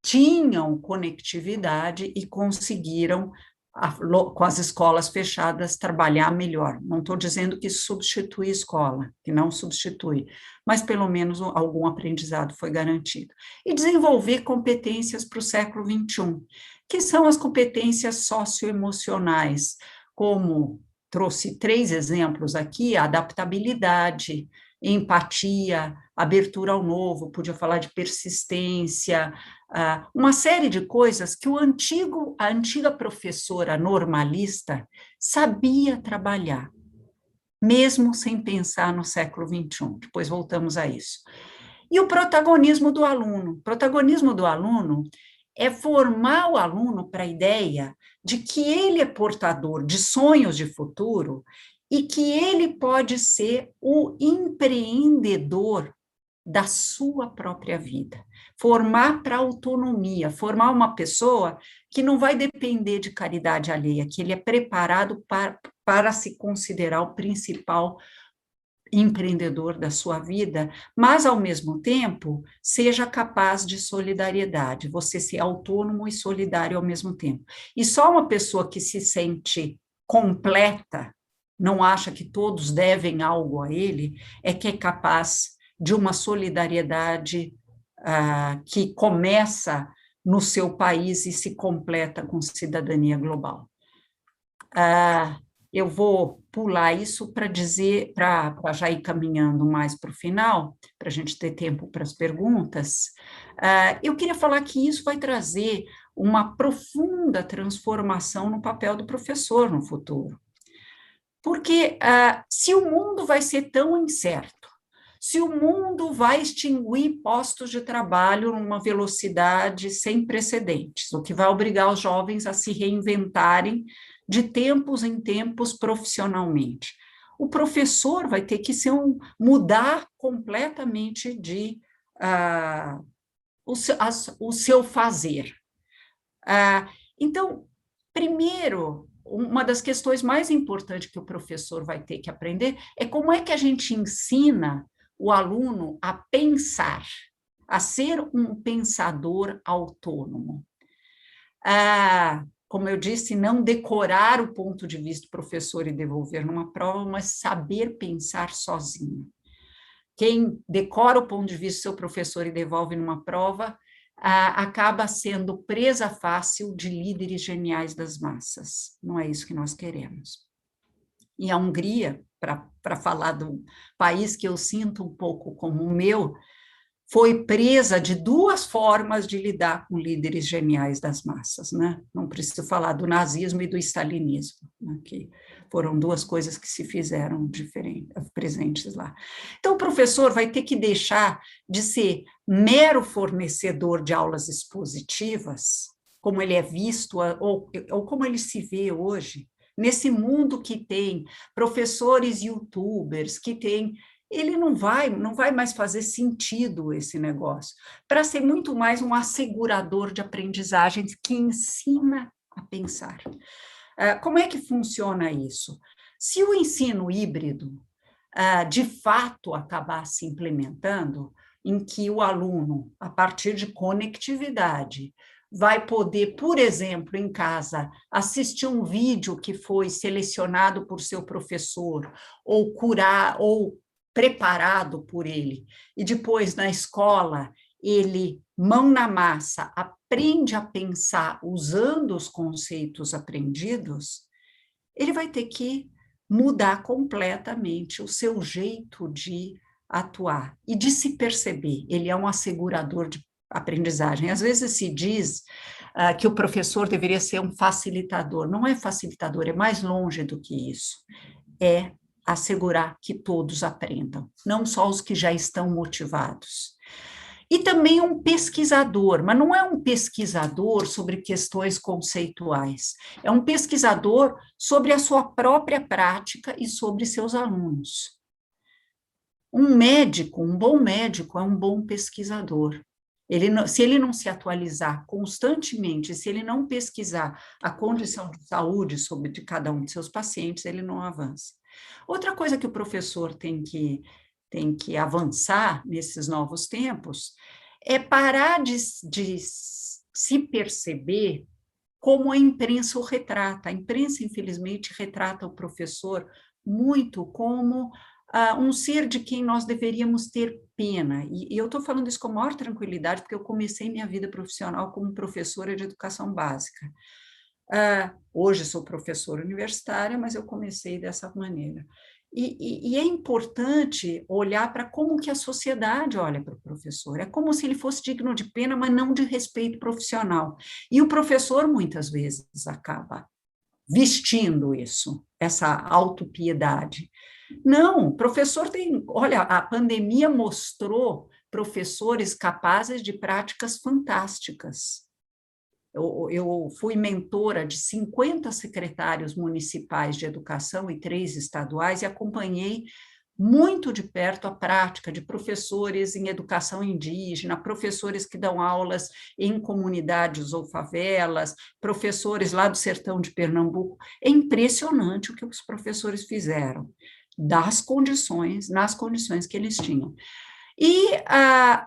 tinham conectividade e conseguiram, com as escolas fechadas, trabalhar melhor. Não estou dizendo que isso substitui a escola, que não substitui, mas pelo menos algum aprendizado foi garantido. E desenvolver competências para o século XXI, que são as competências socioemocionais, como trouxe 3 exemplos aqui: a adaptabilidade, empatia, abertura ao novo, podia falar de persistência, uma série de coisas que a antiga professora normalista sabia trabalhar, mesmo sem pensar no século XXI. Depois voltamos a isso. E o protagonismo do aluno. O protagonismo do aluno é formar o aluno para a ideia de que ele é portador de sonhos de futuro e que ele pode ser o empreendedor da sua própria vida. Formar para a autonomia, formar uma pessoa que não vai depender de caridade alheia, que ele é preparado para se considerar o principal empreendedor da sua vida, mas, ao mesmo tempo, seja capaz de solidariedade, você ser autônomo e solidário ao mesmo tempo. E só uma pessoa que se sente completa, não acha que todos devem algo a ele, é que é capaz de uma solidariedade que começa no seu país e se completa com cidadania global. Eu vou pular isso para dizer, para já ir caminhando mais para o final, para a gente ter tempo para as perguntas. Eu queria falar que isso vai trazer uma profunda transformação no papel do professor no futuro. Porque se o mundo vai ser tão incerto, se o mundo vai extinguir postos de trabalho numa velocidade sem precedentes, o que vai obrigar os jovens a se reinventarem de tempos em tempos profissionalmente. O professor vai ter que mudar completamente o seu fazer. Então, primeiro, uma das questões mais importantes que o professor vai ter que aprender é como é que a gente ensina o aluno a pensar, a ser um pensador autônomo. Como eu disse, não decorar o ponto de vista do professor e devolver numa prova, mas saber pensar sozinho. Quem decora o ponto de vista do seu professor e devolve numa prova, acaba sendo presa fácil de líderes geniais das massas. Não é isso que nós queremos. E a Hungria, para falar do país que eu sinto um pouco como o meu, foi presa de duas formas de lidar com líderes geniais das massas, né? Não preciso falar do nazismo e do stalinismo, né? Que foram duas coisas que se fizeram presentes lá. Então, o professor vai ter que deixar de ser mero fornecedor de aulas expositivas, como ele é visto, ou como ele se vê hoje, nesse mundo que tem professores youtubers, que tem... Ele não vai mais fazer sentido esse negócio, para ser muito mais um assegurador de aprendizagens que ensina a pensar. Como é que funciona isso? Se o ensino híbrido, de fato, acabar se implementando, em que o aluno, a partir de conectividade, vai poder, por exemplo, em casa, assistir um vídeo que foi selecionado por seu professor, ou preparado por ele, e depois na escola ele, mão na massa, aprende a pensar usando os conceitos aprendidos, ele vai ter que mudar completamente o seu jeito de atuar e de se perceber. Ele é um assegurador de aprendizagem. Às vezes se diz que o professor deveria ser um facilitador. Não é facilitador, é mais longe do que isso. É assegurar que todos aprendam, não só os que já estão motivados. E também um pesquisador, mas não é um pesquisador sobre questões conceituais, é um pesquisador sobre a sua própria prática e sobre seus alunos. Um médico, um bom médico, é um bom pesquisador. Se ele não se atualizar constantemente, se ele não pesquisar a condição de saúde de cada um de seus pacientes, ele não avança. Outra coisa que o professor tem que avançar nesses novos tempos é parar de se perceber como a imprensa o retrata. A imprensa, infelizmente, retrata o professor muito como um ser de quem nós deveríamos ter pena. E eu estou falando isso com a maior tranquilidade, porque eu comecei minha vida profissional como professora de educação básica. Hoje sou professora universitária, mas eu comecei dessa maneira. E é importante olhar para como que a sociedade olha para o professor. É como se ele fosse digno de pena, mas não de respeito profissional. E o professor, muitas vezes, acaba vestindo isso, essa autopiedade. Não, o professor tem... Olha, a pandemia mostrou professores capazes de práticas fantásticas. Eu fui mentora de 50 secretários municipais de educação e 3 estaduais e acompanhei muito de perto a prática de professores em educação indígena, professores que dão aulas em comunidades ou favelas, professores lá do sertão de Pernambuco. É impressionante o que os professores fizeram, nas condições que eles tinham. E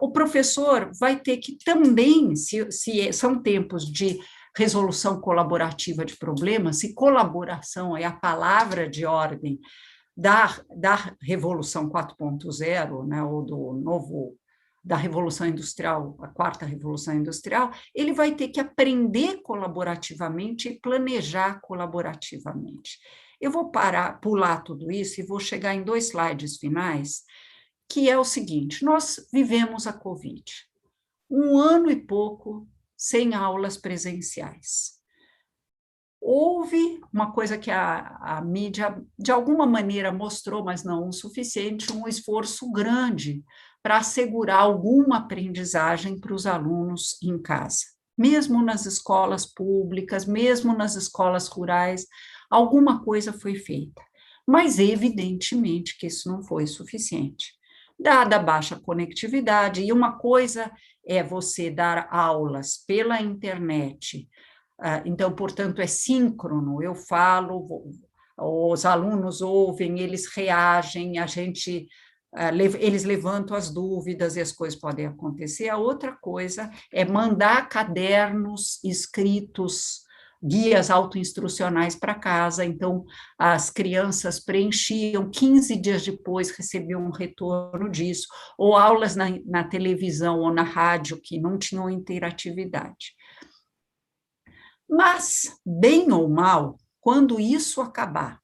o professor vai ter que também, se são tempos de resolução colaborativa de problemas, se colaboração é a palavra de ordem da Revolução 4.0, né, ou da Revolução Industrial, a quarta Revolução Industrial, ele vai ter que aprender colaborativamente e planejar colaborativamente. Eu vou pular tudo isso e vou chegar em 2 slides finais, que é o seguinte: nós vivemos a Covid, 1 ano e pouco sem aulas presenciais. Houve uma coisa que a mídia, de alguma maneira, mostrou, mas não o suficiente, um esforço grande para assegurar alguma aprendizagem para os alunos em casa. Mesmo nas escolas públicas, mesmo nas escolas rurais, alguma coisa foi feita. Mas, evidentemente, que isso não foi suficiente. Dada a baixa conectividade, e uma coisa é você dar aulas pela internet, então, portanto, é síncrono, eu falo, os alunos ouvem, eles reagem, eles levantam as dúvidas e as coisas podem acontecer. A outra coisa é mandar cadernos escritos, guias autoinstrucionais para casa, então as crianças preenchiam, 15 dias depois recebiam um retorno disso, ou aulas na televisão ou na rádio que não tinham interatividade. Mas, bem ou mal, quando isso acabar,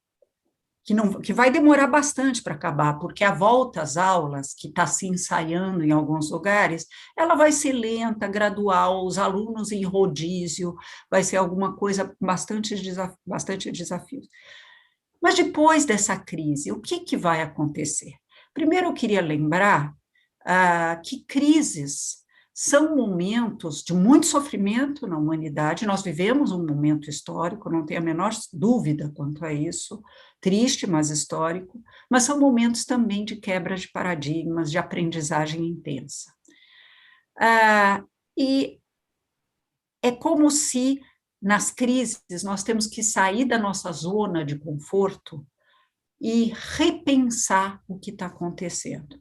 que vai demorar bastante para acabar, porque a volta às aulas, que está se ensaiando em alguns lugares, ela vai ser lenta, gradual, os alunos em rodízio, vai ser alguma coisa bastante desafio. Mas depois dessa crise, o que vai acontecer? Primeiro, eu queria lembrar que crises são momentos de muito sofrimento na humanidade. Nós vivemos um momento histórico, não tenho a menor dúvida quanto a isso, triste, mas histórico, mas são momentos também de quebra de paradigmas, de aprendizagem intensa. E é como se, nas crises, nós temos que sair da nossa zona de conforto e repensar o que está acontecendo.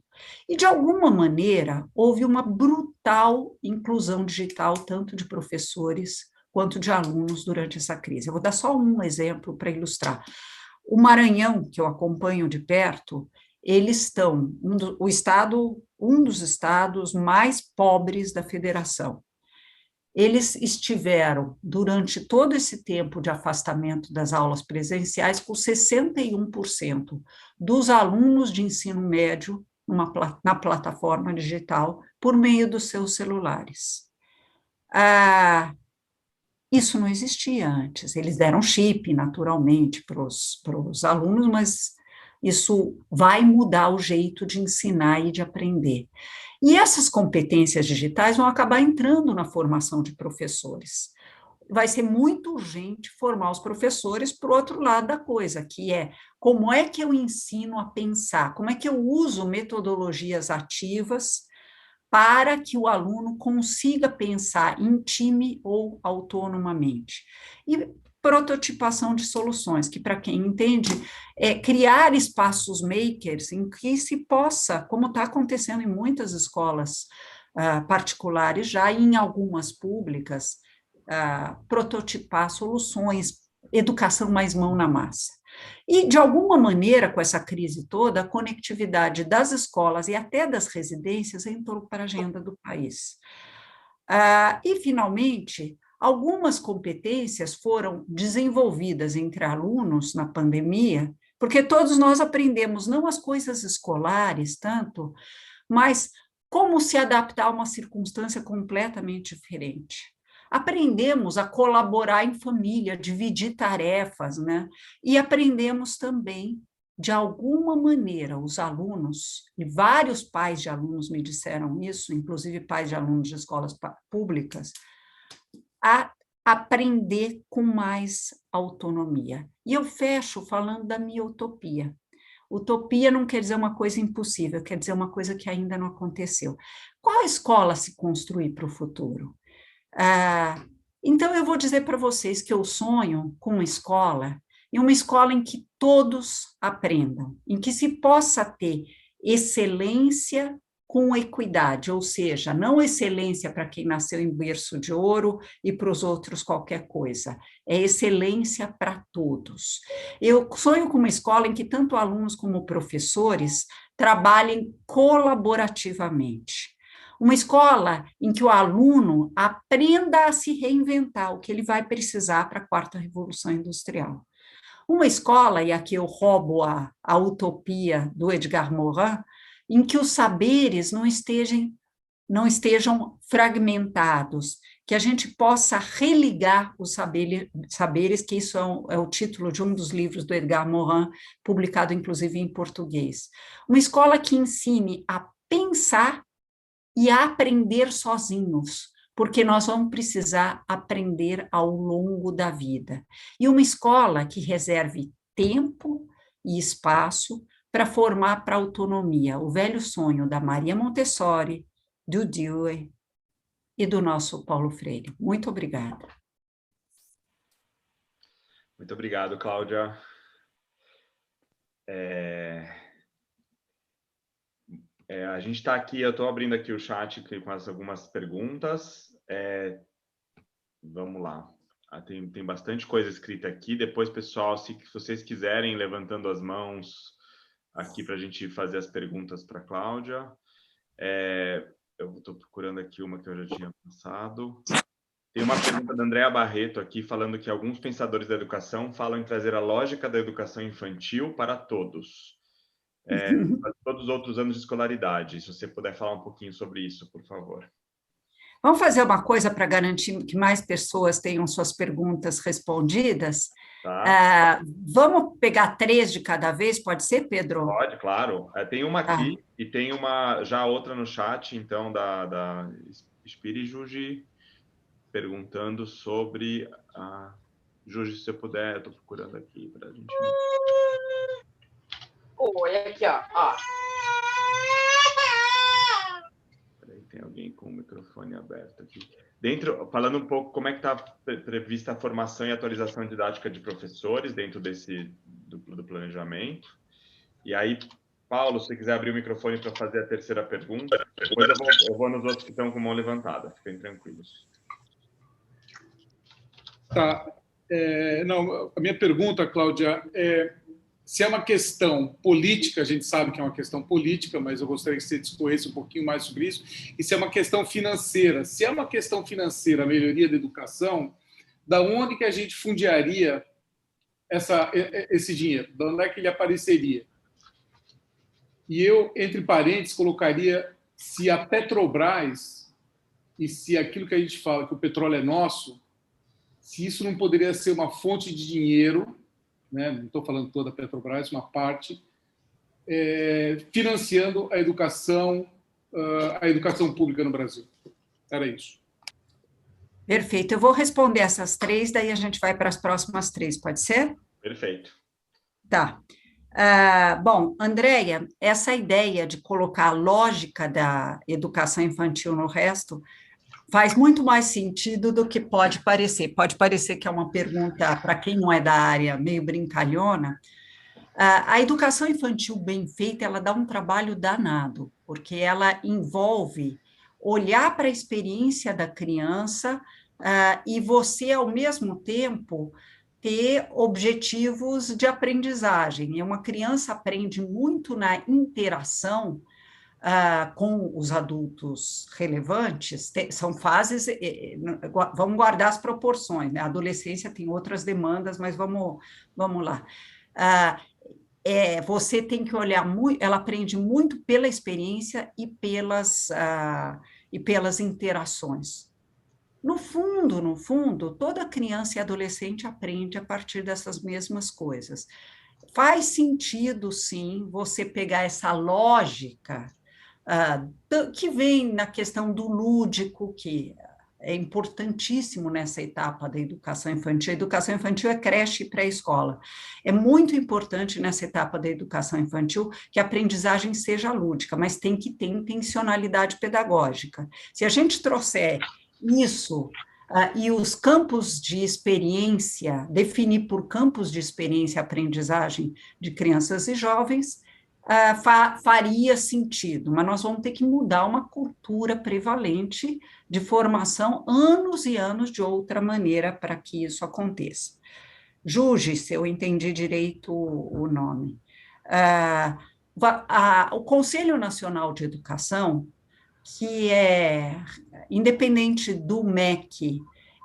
E, de alguma maneira, houve uma brutal inclusão digital, tanto de professores quanto de alunos, durante essa crise. Eu vou dar só um exemplo para ilustrar. O Maranhão, que eu acompanho de perto, eles estão, um dos estados mais pobres da federação. Eles estiveram, durante todo esse tempo de afastamento das aulas presenciais, com 61% dos alunos de ensino médio na plataforma digital, por meio dos seus celulares. Isso não existia antes. Eles deram chip, naturalmente, para os alunos, mas isso vai mudar o jeito de ensinar e de aprender. E essas competências digitais vão acabar entrando na formação de professores. Vai ser muito urgente formar os professores para o outro lado da coisa, que é como é que eu ensino a pensar, como é que eu uso metodologias ativas para que o aluno consiga pensar em time ou autonomamente. E prototipação de soluções, que, para quem entende, é criar espaços makers em que se possa, como está acontecendo em muitas escolas particulares, já em algumas públicas, prototipar soluções, educação mais mão na massa. E, de alguma maneira, com essa crise toda, a conectividade das escolas e até das residências entrou para a agenda do país. E, finalmente, algumas competências foram desenvolvidas entre alunos na pandemia, Porque todos nós aprendemos não as coisas escolares tanto, mas como se adaptar a uma circunstância completamente diferente. Aprendemos a colaborar em família, dividir tarefas, né? E aprendemos também, de alguma maneira, os alunos, e vários pais de alunos me disseram isso, inclusive pais de alunos de escolas públicas, a aprender com mais autonomia. E eu fecho falando da minha utopia. Utopia não quer dizer uma coisa impossível, quer dizer uma coisa que ainda não aconteceu. Qual escola se construir para o futuro? Então, eu vou dizer para vocês que eu sonho com uma escola, e uma escola em que todos aprendam, em que se possa ter excelência com equidade, ou seja, não excelência para quem nasceu em berço de ouro e para os outros qualquer coisa, é excelência para todos. Eu sonho com uma escola em que tanto alunos como professores trabalhem colaborativamente. Uma escola em que o aluno aprenda a se reinventar, o que ele vai precisar para a quarta revolução industrial. Uma escola, e aqui eu roubo a utopia do Edgar Morin, em que os saberes não estejam fragmentados, que a gente possa religar os saberes, que isso é o título de um dos livros do Edgar Morin, publicado inclusive em português. Uma escola que ensine a pensar e a aprender sozinhos, porque nós vamos precisar aprender ao longo da vida. E uma escola que reserve tempo e espaço para formar para a autonomia, o velho sonho da Maria Montessori, do Dewey e do nosso Paulo Freire. Muito obrigada. Muito obrigado, Cláudia. A gente está aqui, eu estou abrindo aqui o chat com algumas perguntas. Vamos lá. Tem bastante coisa escrita aqui. Depois, pessoal, se vocês quiserem, levantando as mãos aqui para a gente fazer as perguntas para a Cláudia. Eu estou procurando aqui uma que eu já tinha passado. Tem uma pergunta da Andréa Barreto aqui, falando que alguns pensadores da educação falam em trazer a lógica da educação infantil para todos. Todos os outros anos de escolaridade. Se você puder falar um pouquinho sobre isso, por favor. Vamos fazer uma coisa para garantir que mais pessoas tenham suas perguntas respondidas? Tá. Vamos pegar 3 de cada vez, pode ser, Pedro? Pode, claro. Tem uma aqui e tem já outra no chat, então, da Spiri Juji, perguntando sobre a... Juji, se você puder, eu estou procurando aqui para a gente... Oi, aqui, ó. Peraí, tem alguém com o microfone aberto aqui. Falando um pouco como é que está prevista a formação e atualização didática de professores dentro do planejamento. E aí, Paulo, se você quiser abrir o microfone para fazer a terceira pergunta, depois eu vou nos outros que estão com mão levantada. Fiquem tranquilos. Tá. Não, a minha pergunta, Cláudia, se é uma questão política, a gente sabe que é uma questão política, mas eu gostaria que você discorresse um pouquinho mais sobre isso, e se é uma questão financeira. Se é uma questão financeira, a melhoria da educação, da onde que a gente fundiaria esse dinheiro? De onde é que ele apareceria? E eu, entre parênteses, colocaria se a Petrobras, e se aquilo que a gente fala, que o petróleo é nosso, se isso não poderia ser uma fonte de dinheiro, né? Não estou falando toda a Petrobras, uma parte, financiando a educação pública no Brasil. Era isso. Perfeito. Eu vou responder essas 3, daí a gente vai para as próximas 3, pode ser? Perfeito. Tá. Bom, Andréia, essa ideia de colocar a lógica da educação infantil no resto faz muito mais sentido do que pode parecer. Pode parecer que é uma pergunta, para quem não é da área, meio brincalhona. A educação infantil bem feita, ela dá um trabalho danado, porque ela envolve olhar para a experiência da criança e você, ao mesmo tempo, ter objetivos de aprendizagem. E uma criança aprende muito na interação com os adultos relevantes. São fases, vamos guardar as proporções, né? A adolescência tem outras demandas, mas vamos lá. você tem que olhar muito, ela aprende muito pela experiência e pelas interações. No fundo, toda criança e adolescente aprende a partir dessas mesmas coisas. Faz sentido, sim, você pegar essa lógica que vem na questão do lúdico, que é importantíssimo nessa etapa da educação infantil. A educação infantil é creche e pré-escola. É muito importante nessa etapa da educação infantil que a aprendizagem seja lúdica, mas tem que ter intencionalidade pedagógica. Se a gente trouxer isso e os campos de experiência, definir por campos de experiência a aprendizagem de crianças e jovens, faria sentido, mas nós vamos ter que mudar uma cultura prevalente de formação, anos e anos de outra maneira para que isso aconteça. Juge, se eu entendi direito o nome. O Conselho Nacional de Educação, que é independente do MEC,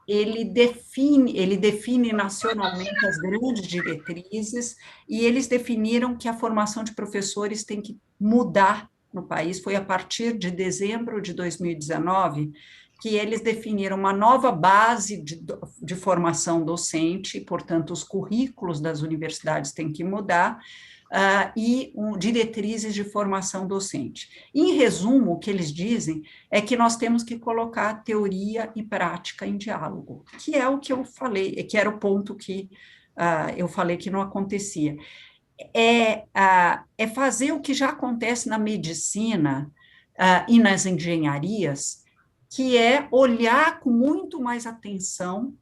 ele define nacionalmente as grandes diretrizes, e eles definiram que a formação de professores tem que mudar no país. Foi a partir de dezembro de 2019 que eles definiram uma nova base de formação docente, e, portanto, os currículos das universidades têm que mudar, e diretrizes de formação docente. Em resumo, o que eles dizem é que nós temos que colocar teoria e prática em diálogo, que é o que eu falei, que era o ponto que eu falei que não acontecia. É fazer o que já acontece na medicina e nas engenharias, que é olhar com muito mais atenção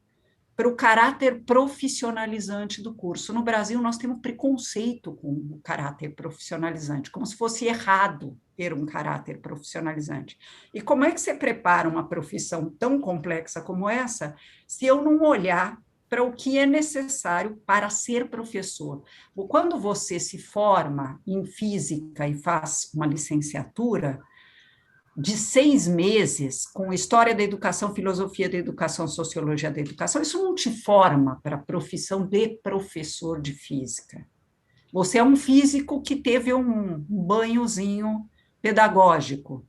para o caráter profissionalizante do curso. No Brasil, nós temos preconceito com o caráter profissionalizante, como se fosse errado ter um caráter profissionalizante. E como é que você prepara uma profissão tão complexa como essa, se eu não olhar para o que é necessário para ser professor? Quando você se forma em física e faz uma licenciatura de 6 meses, com história da educação, filosofia da educação, sociologia da educação, isso não te forma para a profissão de professor de física. Você é um físico que teve um banhozinho pedagógico.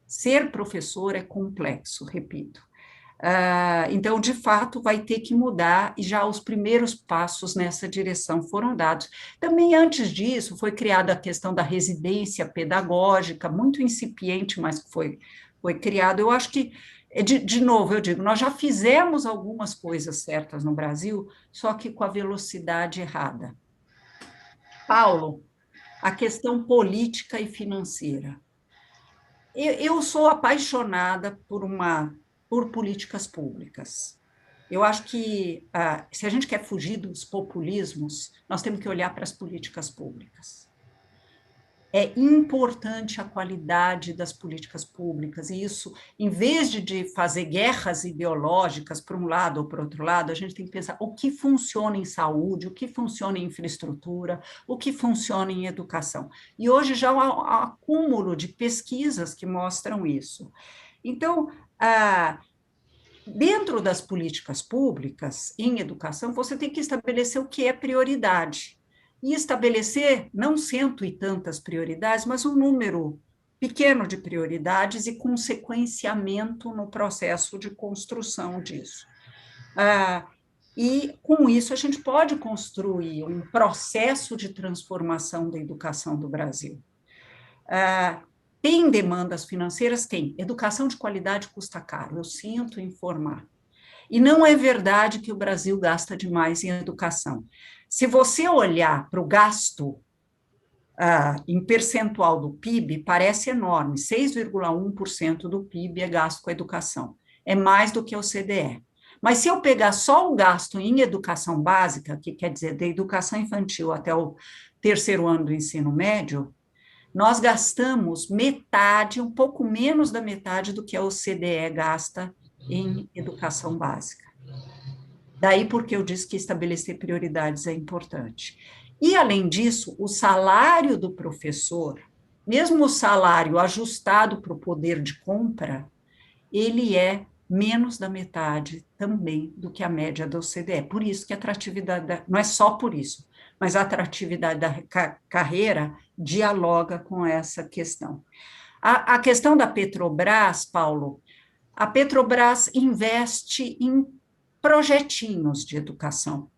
Ser professor é complexo, repito. Então, de fato, vai ter que mudar, e já os primeiros passos nessa direção foram dados. Também, antes disso, foi criada a questão da residência pedagógica, muito incipiente, mas foi criado. Eu acho que, de novo, eu digo, nós já fizemos algumas coisas certas no Brasil, só que com a velocidade errada. Paulo, a questão política e financeira. Eu sou apaixonada por políticas públicas. Eu acho que, se a gente quer fugir dos populismos, nós temos que olhar para as políticas públicas. É importante a qualidade das políticas públicas, e isso, em vez de fazer guerras ideológicas para um lado ou para o outro lado, a gente tem que pensar o que funciona em saúde, o que funciona em infraestrutura, o que funciona em educação. E hoje já há um acúmulo de pesquisas que mostram isso. Então, dentro das políticas públicas em educação, você tem que estabelecer o que é prioridade. E estabelecer não 100 e tantas prioridades, mas um número pequeno de prioridades e com sequenciamento no processo de construção disso. E, com isso, a gente pode construir um processo de transformação da educação do Brasil. Tem demandas financeiras? Tem. Educação de qualidade custa caro, eu sinto informar. E não é verdade que o Brasil gasta demais em educação. Se você olhar para o gasto em percentual do PIB, parece enorme, 6,1% do PIB é gasto com a educação. É mais do que o CDE. Mas se eu pegar só o gasto em educação básica, que quer dizer da educação infantil até o 3º ano do ensino médio, nós gastamos metade, um pouco menos da metade do que a OCDE gasta em educação básica. Daí porque eu disse que estabelecer prioridades é importante. E, além disso, o salário do professor, mesmo o salário ajustado para o poder de compra, ele é menos da metade também do que a média da OCDE. Por isso que a atratividade, não é só por isso, mas a atratividade da carreira dialoga com essa questão. A questão da Petrobras, Paulo, a Petrobras investe em projetinhos de educação.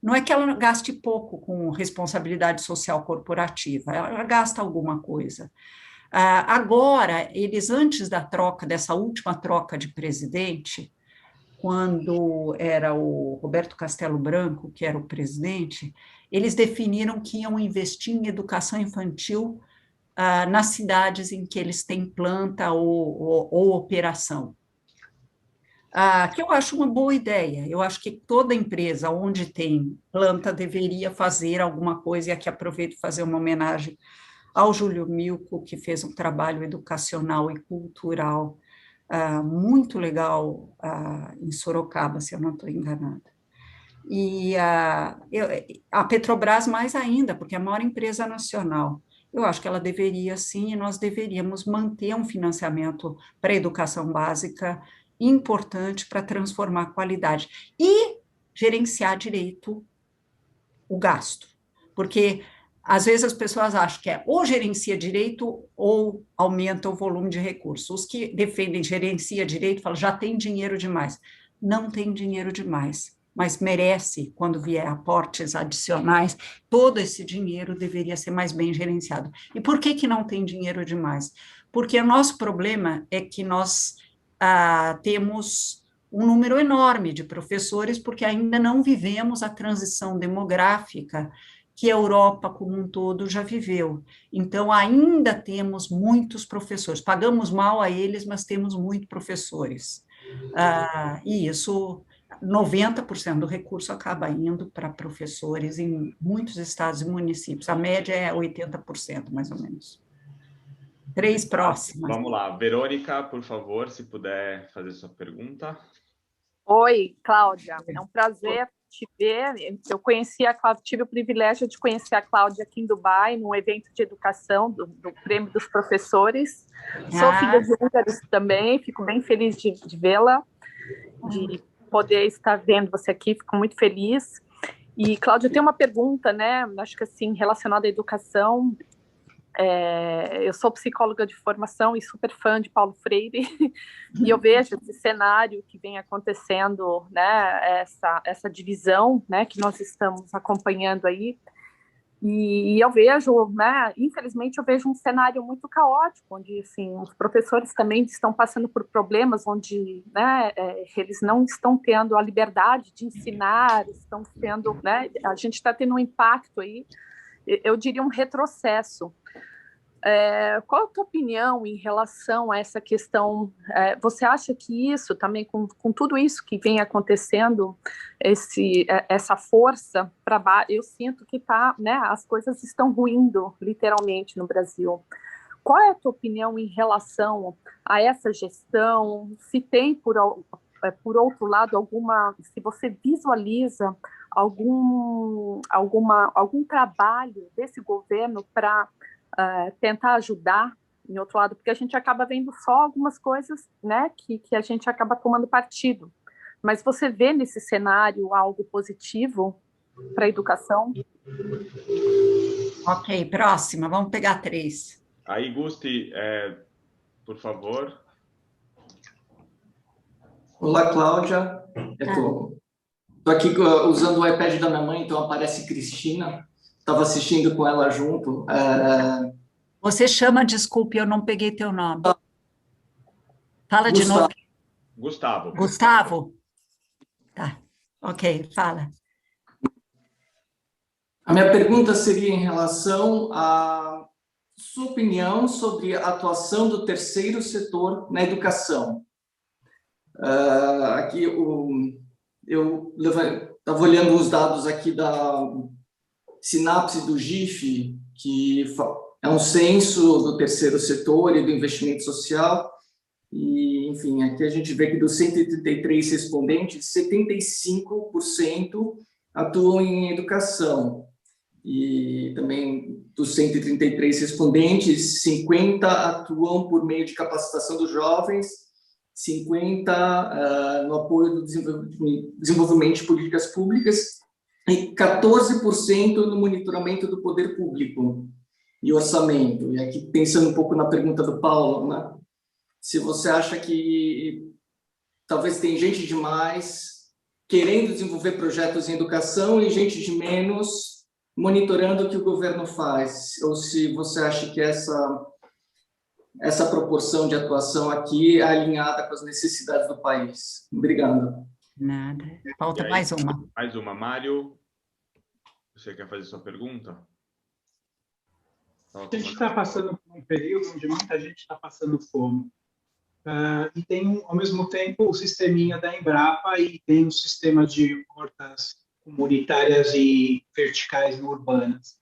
Não é que ela gaste pouco com responsabilidade social corporativa, ela gasta alguma coisa. Agora, eles, antes da troca, dessa última troca de presidente, quando era o Roberto Castelo Branco, que era o presidente, eles definiram que iam investir em educação infantil nas cidades em que eles têm planta ou operação. Que eu acho uma boa ideia. Eu acho que toda empresa onde tem planta deveria fazer alguma coisa, e aqui aproveito para fazer uma homenagem ao Júlio Milco, que fez um trabalho educacional e cultural muito legal em Sorocaba, se eu não estou enganada. E a Petrobras mais ainda, porque é a maior empresa nacional. Eu acho que ela deveria, sim, e nós deveríamos manter um financiamento para a educação básica importante para transformar a qualidade e gerenciar direito o gasto, porque às vezes as pessoas acham que é ou gerencia direito ou aumenta o volume de recursos. Os que defendem gerencia direito falam, já tem dinheiro demais. Não tem dinheiro demais, mas merece, quando vier aportes adicionais, todo esse dinheiro deveria ser mais bem gerenciado. E por que não tem dinheiro demais? Porque o nosso problema é que nós temos um número enorme de professores, porque ainda não vivemos a transição demográfica que a Europa como um todo já viveu. Então, ainda temos muitos professores. Pagamos mal a eles, mas temos muitos professores. E isso, 90% do recurso acaba indo para professores em muitos estados e municípios. A média é 80%, mais ou menos. 3 próximas. Vamos lá. Verônica, por favor, se puder fazer sua pergunta. Oi, Cláudia. É um prazer te ver. Eu conheci a Cláudia, tive o privilégio de conhecer a Cláudia aqui em Dubai, num evento de educação do Prêmio dos Professores. Sou filha de húngaros também, fico bem feliz de vê-la, de poder estar vendo você aqui, fico muito feliz. E, Cláudia, eu tenho uma pergunta, né? Acho que assim, relacionada à educação. Eu sou psicóloga de formação e super fã de Paulo Freire, e eu vejo esse cenário que vem acontecendo, né, essa divisão, né, que nós estamos acompanhando aí, e eu vejo, né, infelizmente eu vejo um cenário muito caótico, onde assim, os professores também estão passando por problemas, onde, né, eles não estão tendo a liberdade de ensinar, estão tendo, né, a gente está tendo um impacto aí, eu diria um retrocesso. Qual a tua opinião em relação a essa questão? Você acha que isso também, com tudo isso que vem acontecendo, essa força para baixo, eu sinto que né, as coisas estão ruindo literalmente no Brasil. Qual é a tua opinião em relação a essa gestão? Se tem, por outro lado, se você visualiza algum trabalho desse governo para tentar ajudar, em outro lado, porque a gente acaba vendo só algumas coisas, né, que a gente acaba tomando partido. Mas você vê nesse cenário algo positivo para a educação? Ok, próxima, vamos pegar 3. Aí, Gusti, por favor. Olá, Cláudia. Estou aqui usando o iPad da minha mãe, então aparece Cristina. Estava assistindo com ela junto. Você chama, desculpe, eu não peguei teu nome. Fala de novo. Gustavo. Gustavo? Tá, ok, fala. A minha pergunta seria em relação à sua opinião sobre a atuação do terceiro setor na educação. Aqui eu estava olhando os dados aqui da Sinapse do GIF, que é um censo do terceiro setor e do investimento social, e, enfim, aqui a gente vê que dos 133 respondentes, 75% atuam em educação, e também dos 133 respondentes, 50 atuam por meio de capacitação dos jovens, 50% no apoio do desenvolvimento de políticas públicas e 14% no monitoramento do poder público e orçamento. E aqui, pensando um pouco na pergunta do Paulo, né? Se você acha que talvez tem gente demais querendo desenvolver projetos em educação e gente de menos monitorando o que o governo faz, ou se você acha que essa proporção de atuação aqui é alinhada com as necessidades do país. Obrigado. Nada. Falta mais uma. Mais uma. Mário, você quer fazer sua pergunta? A gente está passando por um período onde muita gente está passando fome. E tem, ao mesmo tempo, o sisteminha da Embrapa e tem o sistema de hortas comunitárias e verticais urbanas.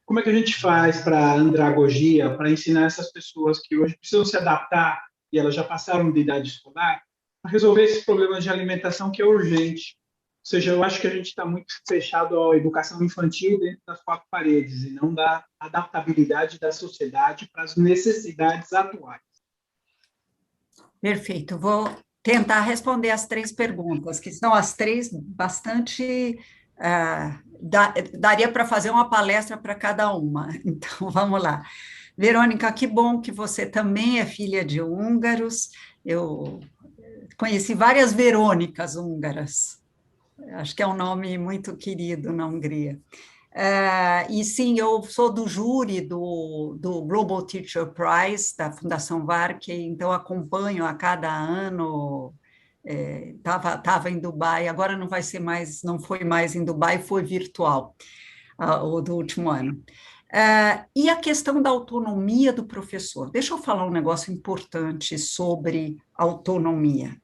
Como é que a gente faz para a andragogia, para ensinar essas pessoas que hoje precisam se adaptar e elas já passaram de idade escolar, a resolver esses problemas de alimentação que é urgente? Ou seja, eu acho que a gente está muito fechado à educação infantil dentro das quatro paredes e não da adaptabilidade da sociedade para as necessidades atuais. Perfeito. Vou tentar responder as 3 perguntas, que são as 3 bastante... daria para fazer uma palestra para cada uma. Então, vamos lá. Verônica, que bom que você também é filha de húngaros. Eu conheci várias Verônicas húngaras. Acho que é um nome muito querido na Hungria. E sim, eu sou do júri do Global Teacher Prize, da Fundação Varkey, então acompanho a cada ano. Estava em Dubai, agora não vai ser mais, não foi mais em Dubai, foi virtual, o do último ano. E a questão da autonomia do professor. Deixa eu falar um negócio importante sobre autonomia.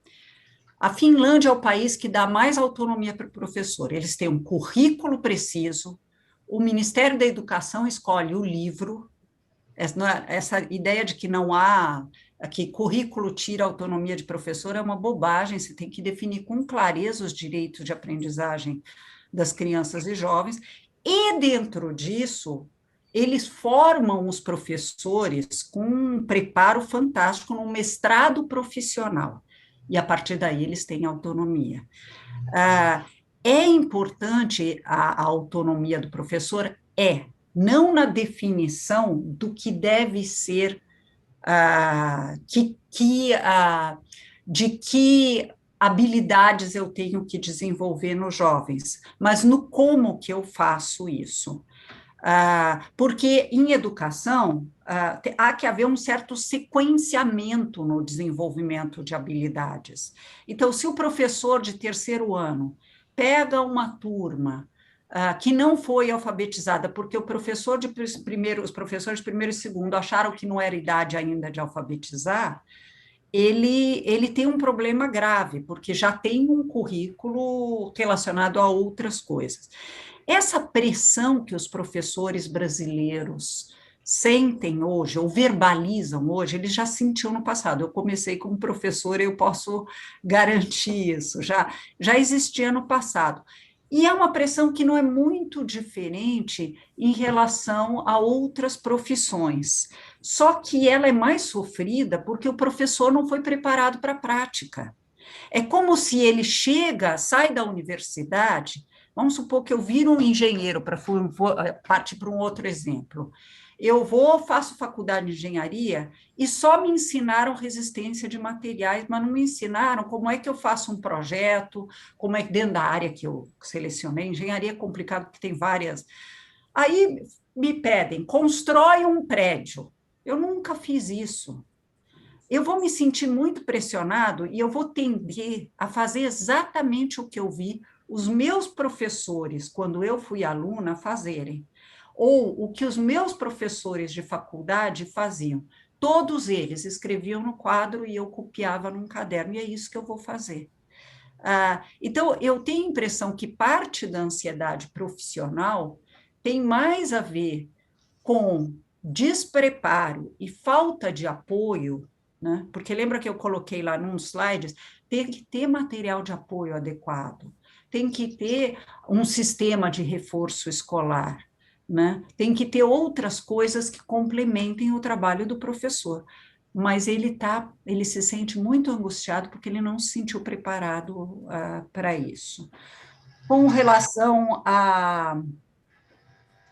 A Finlândia é o país que dá mais autonomia para o professor. Eles têm um currículo preciso, o Ministério da Educação escolhe o livro, essa ideia de que não há, que currículo tira a autonomia de professor é uma bobagem, você tem que definir com clareza os direitos de aprendizagem das crianças e jovens, e dentro disso, eles formam os professores com um preparo fantástico no mestrado profissional, e a partir daí eles têm autonomia. É importante a autonomia do professor? Não na definição do que deve ser, de que habilidades eu tenho que desenvolver nos jovens, mas no como que eu faço isso. Porque em educação há que haver um certo sequenciamento no desenvolvimento de habilidades. Então, se o professor de 3º ano pega uma turma que não foi alfabetizada, porque os professores de 1º e 2º acharam que não era idade ainda de alfabetizar, ele tem um problema grave, porque já tem um currículo relacionado a outras coisas. Essa pressão que os professores brasileiros sentem hoje, ou verbalizam hoje, eles já sentiam no passado. Eu comecei como professora, eu posso garantir isso, já existia no passado. E é uma pressão que não é muito diferente em relação a outras profissões, só que ela é mais sofrida porque o professor não foi preparado para a prática. É como se ele sai da universidade, vamos supor que eu viro um engenheiro, para partir para um outro exemplo. Eu faço faculdade de engenharia e só me ensinaram resistência de materiais, mas não me ensinaram como é que eu faço um projeto, como é que dentro da área que eu selecionei. Engenharia é complicado porque tem várias. Aí me pedem, constrói um prédio. Eu nunca fiz isso. Eu vou me sentir muito pressionado e eu vou tender a fazer exatamente o que eu vi os meus professores, quando eu fui aluna, fazerem. Ou o que os meus professores de faculdade faziam. Todos eles escreviam no quadro e eu copiava num caderno, e é isso que eu vou fazer. Então, eu tenho a impressão que parte da ansiedade profissional tem mais a ver com despreparo e falta de apoio, né? Porque lembra que eu coloquei lá nos slides, tem que ter material de apoio adequado, tem que ter um sistema de reforço escolar, né? Tem que ter outras coisas que complementem o trabalho do professor. mas ele se sente muito angustiado porque ele não se sentiu preparado para isso. Com relação a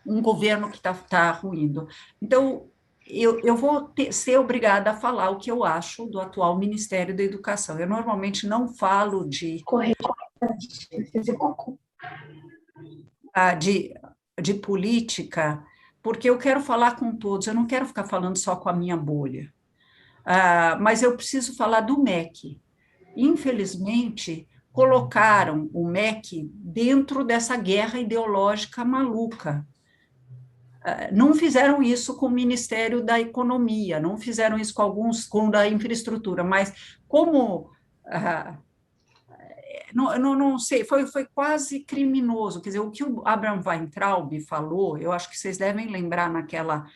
um governo que está ruindo. Então, eu vou ser obrigada a falar o que eu acho do atual Ministério da Educação. Eu normalmente não falo de política, porque eu quero falar com todos, eu não quero ficar falando só com a minha bolha. Mas eu preciso falar do MEC. Infelizmente, colocaram o MEC dentro dessa guerra ideológica maluca. Não fizeram isso com o Ministério da Economia, não fizeram isso com alguns, com da infraestrutura, mas como, não sei, foi quase criminoso, quer dizer, o que o Abraham Weintraub falou, eu acho que vocês devem lembrar naquela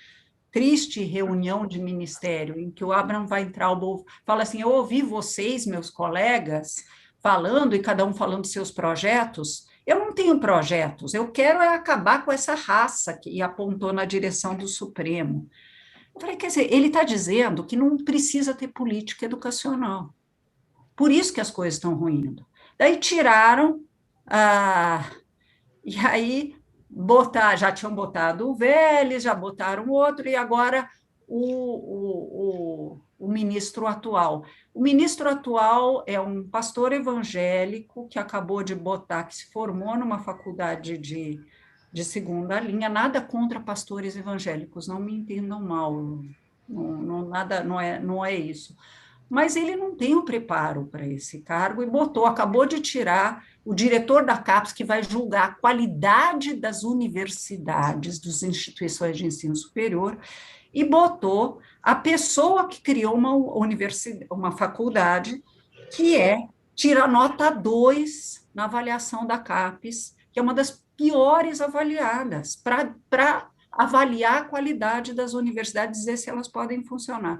triste reunião de ministério, em que o Abraham Weintraub fala assim, eu ouvi vocês, meus colegas, falando, e cada um falando seus projetos. Eu não tenho projetos, eu quero acabar com essa raça, e apontou na direção do Supremo. Eu falei, quer dizer, ele está dizendo que não precisa ter política educacional. Por isso que as coisas estão ruindo. Daí tiraram, e aí já tinham botado o Vélez, já botaram outro, e agora o ministro atual. O ministro atual é um pastor evangélico que acabou de botar, que se formou numa faculdade de segunda linha, nada contra pastores evangélicos, não me entendam mal, não é isso. Mas ele não tem o preparo para esse cargo e acabou de tirar o diretor da CAPES, que vai julgar a qualidade das universidades, das instituições de ensino superior, e botou a pessoa que criou uma faculdade, que tira nota 2 na avaliação da CAPES, que é uma das piores avaliadas, para avaliar a qualidade das universidades, dizer se elas podem funcionar.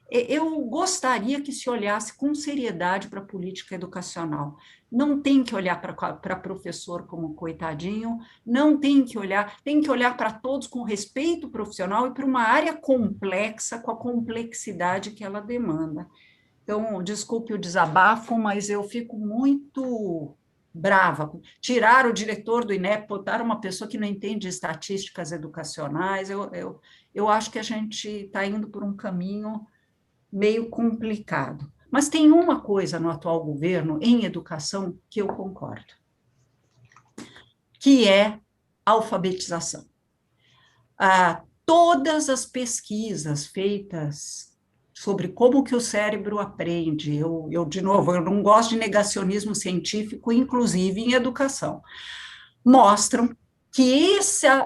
Eu gostaria que se olhasse com seriedade para a política educacional. Não tem que olhar para professor como coitadinho, não tem que olhar para todos com respeito profissional e para uma área complexa, com a complexidade que ela demanda. Então, desculpe o desabafo, mas eu fico muito brava. Tiraram o diretor do INEP, botaram uma pessoa que não entende estatísticas educacionais. Eu acho que a gente está indo por um caminho meio complicado. Mas tem uma coisa no atual governo, em educação, que eu concordo, que é a alfabetização. Todas as pesquisas feitas sobre como que o cérebro aprende, de novo, eu não gosto de negacionismo científico, inclusive em educação, mostram que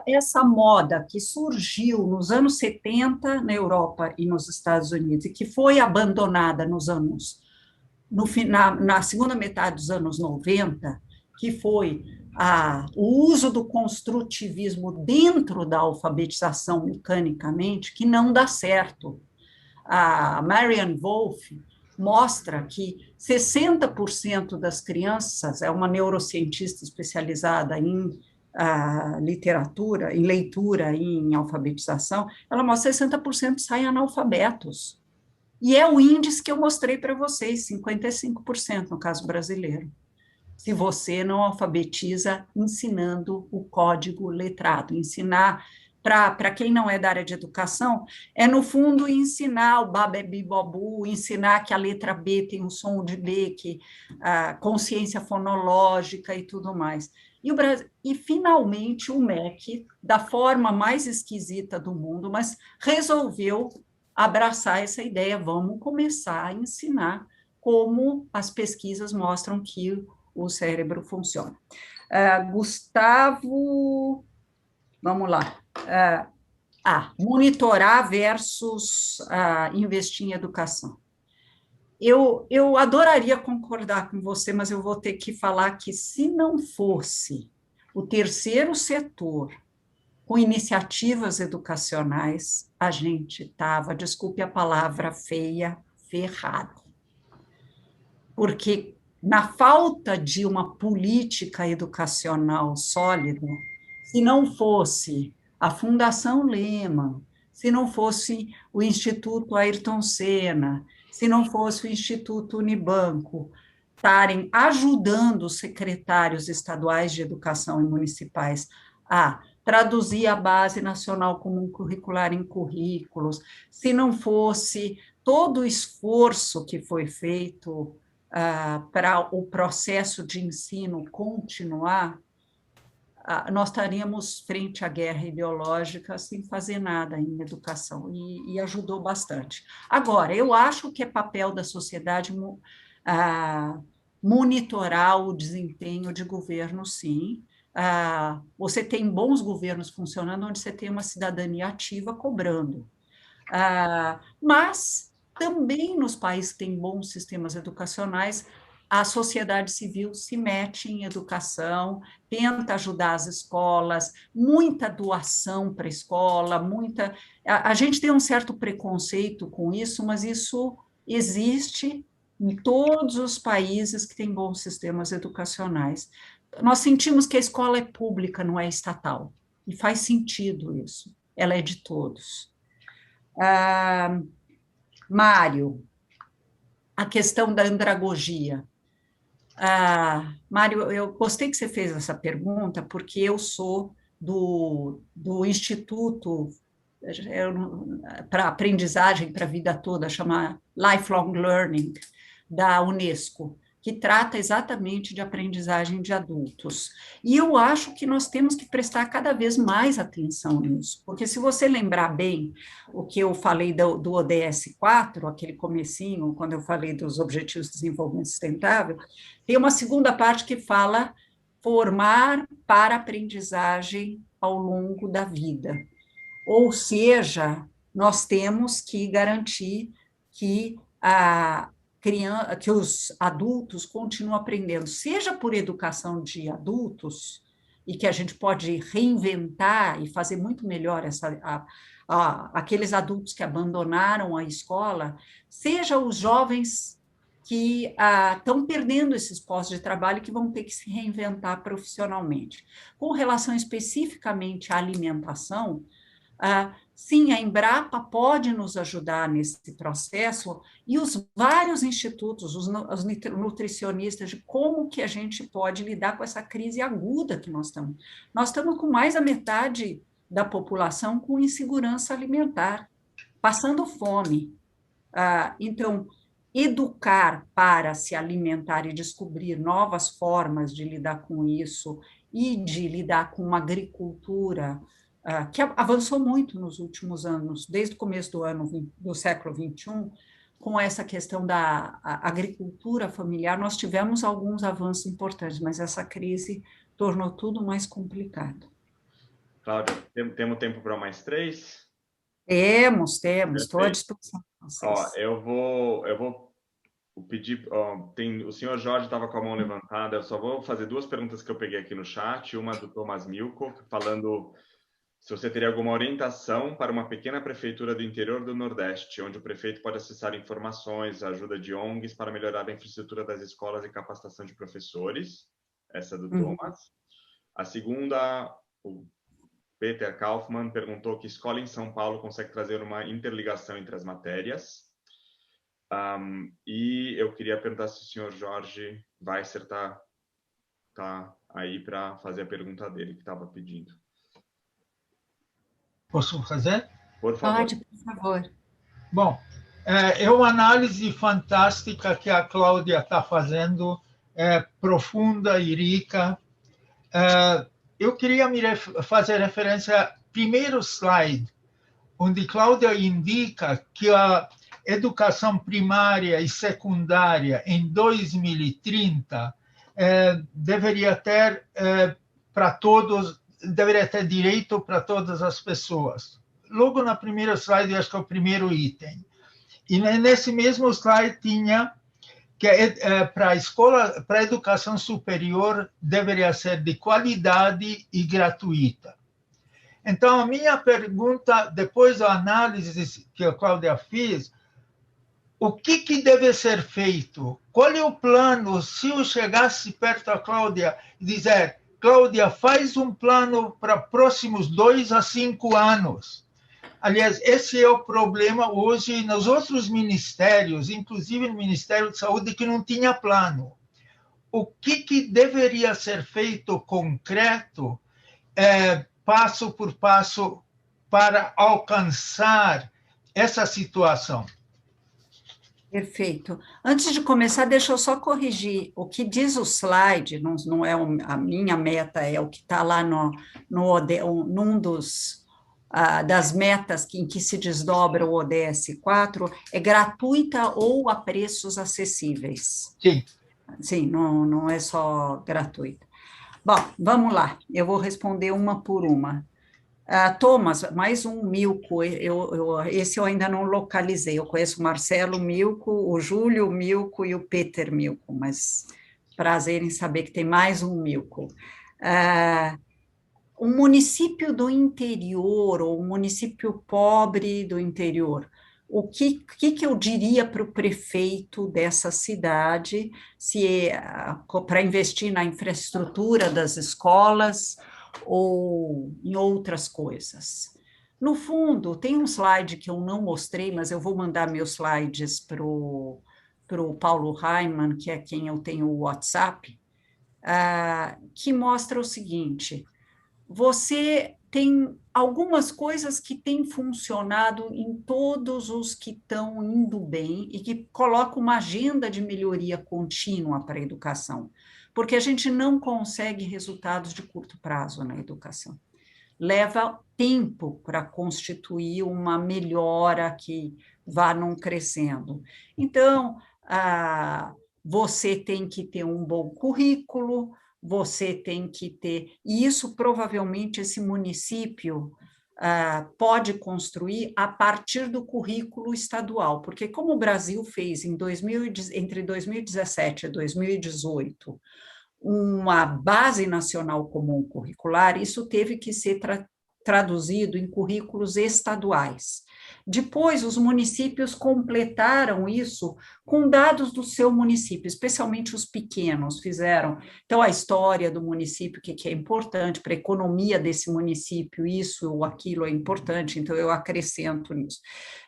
essa moda que surgiu nos anos 70 na Europa e nos Estados Unidos, e que foi abandonada na segunda metade dos anos 90, que foi o uso do construtivismo dentro da alfabetização mecanicamente, que não dá certo. A Marianne Wolf mostra que 60% das crianças, é uma neurocientista especializada em literatura, em leitura e em alfabetização, ela mostra que 60% saem analfabetos. E é o índice que eu mostrei para vocês, 55% no caso brasileiro. Se você não alfabetiza ensinando o código letrado, ensinar para quem não é da área de educação, no fundo ensinar o babebibobu, ensinar que a letra B tem um som de B, que consciência fonológica e tudo mais. E, finalmente, o MEC, da forma mais esquisita do mundo, mas resolveu abraçar essa ideia, vamos começar a ensinar como as pesquisas mostram que o cérebro funciona. Gustavo, vamos lá. Monitorar versus investir em educação. Eu adoraria concordar com você, mas eu vou ter que falar que se não fosse o terceiro setor com iniciativas educacionais, a gente estava, desculpe a palavra feia, ferrado. Porque na falta de uma política educacional sólida, se não fosse a Fundação Lehman, se não fosse o Instituto Ayrton Senna, se não fosse o Instituto Unibanco, estarem ajudando os secretários estaduais de educação e municipais a traduzir a Base Nacional Comum Curricular em currículos, se não fosse todo o esforço que foi feito para o processo de ensino continuar, nós estaríamos frente à guerra ideológica sem fazer nada em educação, e ajudou bastante. Agora, eu acho que é papel da sociedade monitorar o desempenho de governo, sim. Você tem bons governos funcionando onde você tem uma cidadania ativa cobrando. Mas também nos países que têm bons sistemas educacionais, a sociedade civil se mete em educação, tenta ajudar as escolas, muita doação para a escola, muita... A gente tem um certo preconceito com isso, mas isso existe em todos os países que têm bons sistemas educacionais. Nós sentimos que a escola é pública, não é estatal, e faz sentido isso, ela é de todos. Mário, a questão da andragogia. Mário, eu gostei que você fez essa pergunta, porque eu sou do Instituto para Aprendizagem para a Vida Toda, chama Lifelong Learning, da Unesco, que trata exatamente de aprendizagem de adultos. E eu acho que nós temos que prestar cada vez mais atenção nisso, porque se você lembrar bem o que eu falei do ODS 4, aquele comecinho, quando eu falei dos Objetivos de Desenvolvimento Sustentável, tem uma segunda parte que fala formar para aprendizagem ao longo da vida. Ou seja, nós temos que garantir que que os adultos continuam aprendendo, seja por educação de adultos, e que a gente pode reinventar e fazer muito melhor aqueles adultos que abandonaram a escola, seja os jovens que estão perdendo esses postos de trabalho e que vão ter que se reinventar profissionalmente. Com relação especificamente à alimentação, sim, a Embrapa pode nos ajudar nesse processo, e os vários institutos, os nutricionistas, de como que a gente pode lidar com essa crise aguda que nós estamos. Nós estamos com mais da metade da população com insegurança alimentar, passando fome. Então, educar para se alimentar e descobrir novas formas de lidar com isso, e de lidar com uma agricultura que avançou muito nos últimos anos, desde o começo do século XXI, com essa questão da agricultura familiar. Nós tivemos alguns avanços importantes, mas essa crise tornou tudo mais complicado. Cláudia, temos tempo para mais 3? Temos, estou à disposição. Eu vou pedir, o senhor Jorge estava com a mão levantada, eu só vou fazer 2 perguntas que eu peguei aqui no chat, uma do Thomas Milko, falando se você teria alguma orientação para uma pequena prefeitura do interior do Nordeste, onde o prefeito pode acessar informações, ajuda de ONGs para melhorar a infraestrutura das escolas e capacitação de professores. Essa é do Thomas. A segunda, o Peter Kaufmann perguntou que escola em São Paulo consegue trazer uma interligação entre as matérias. E eu queria perguntar se o senhor Jorge vai acertar, tá aí para fazer a pergunta dele, que estava pedindo. Posso fazer? Por favor. Pode, por favor. Bom, é uma análise fantástica que a Cláudia está fazendo, profunda e rica. Eu queria fazer referência ao primeiro slide, onde Cláudia indica que a educação primária e secundária em 2030 deveria ter para todos, deveria ter direito para todas as pessoas. Logo na primeira slide, acho que é o primeiro item. E nesse mesmo slide tinha que para a escola, para a educação superior, deveria ser de qualidade e gratuita. Então, a minha pergunta, depois da análise que a Cláudia fez, o que deve ser feito? Qual é o plano? Se eu chegasse perto da Cláudia e dizer, Cláudia, faz um plano para próximos 2 a 5 anos. Aliás, esse é o problema hoje nos outros ministérios, inclusive no Ministério da Saúde, que não tinha plano. O que deveria ser feito concreto, passo por passo, para alcançar essa situação? Perfeito. Antes de começar, deixa eu só corrigir. O que diz o slide, não é a minha meta, é o que está lá num dos das metas em que se desdobra o ODS 4, é gratuita ou a preços acessíveis. Sim. Sim, não é só gratuita. Bom, vamos lá, eu vou responder uma por uma. Thomas, mais um Milko, esse eu ainda não localizei, eu conheço o Marcelo Milko, o Júlio Milko e o Peter Milko, mas prazer em saber que tem mais um Milko. Um município do interior, ou um município pobre do interior, o que eu diria para o prefeito dessa cidade, se para investir na infraestrutura das escolas ou em outras coisas? No fundo, tem um slide que eu não mostrei, mas eu vou mandar meus slides para o Paulo Raimann, que é quem eu tenho o WhatsApp, que mostra o seguinte: você tem algumas coisas que têm funcionado em todos os que estão indo bem e que colocam uma agenda de melhoria contínua para a educação, porque a gente não consegue resultados de curto prazo na educação. Leva tempo para constituir uma melhora que vá não crescendo. Então, você tem que ter um bom currículo, você tem que ter, e isso provavelmente esse município pode construir a partir do currículo estadual, porque como o Brasil fez entre 2017 e 2018 uma base nacional comum curricular, isso teve que ser traduzido em currículos estaduais. Depois, os municípios completaram isso com dados do seu município, especialmente os pequenos fizeram. Então, a história do município, que é importante para a economia desse município, isso ou aquilo é importante, então eu acrescento nisso.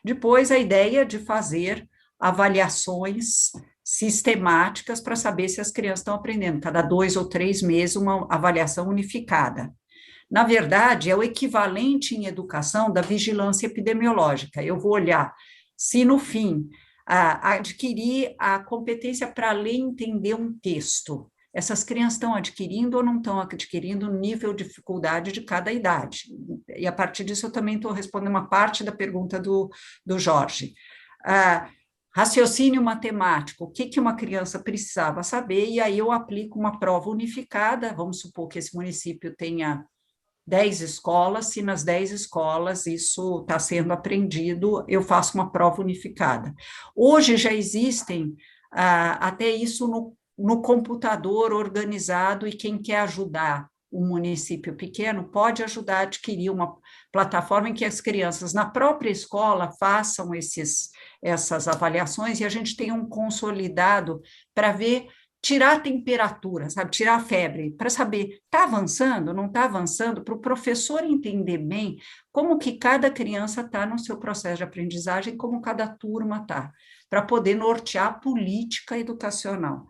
Depois, a ideia de fazer avaliações sistemáticas para saber se as crianças estão aprendendo, cada 2 ou 3 meses, uma avaliação unificada. Na verdade, é o equivalente em educação da vigilância epidemiológica. Eu vou olhar se, no fim, adquirir a competência para ler e entender um texto. Essas crianças estão adquirindo ou não estão adquirindo o nível de dificuldade de cada idade. E, a partir disso, eu também estou respondendo uma parte da pergunta do Jorge. Raciocínio matemático, o que uma criança precisava saber, e aí eu aplico uma prova unificada. Vamos supor que esse município tenha 10 escolas, se nas 10 escolas isso está sendo aprendido, eu faço uma prova unificada. Hoje já existem até isso no computador organizado, e quem quer ajudar um município pequeno pode ajudar a adquirir uma plataforma em que as crianças na própria escola façam essas avaliações, e a gente tem um consolidado para ver, tirar a temperatura, sabe, tirar a febre, para saber, está avançando, não está avançando, para o professor entender bem como que cada criança está no seu processo de aprendizagem, como cada turma está, para poder nortear a política educacional.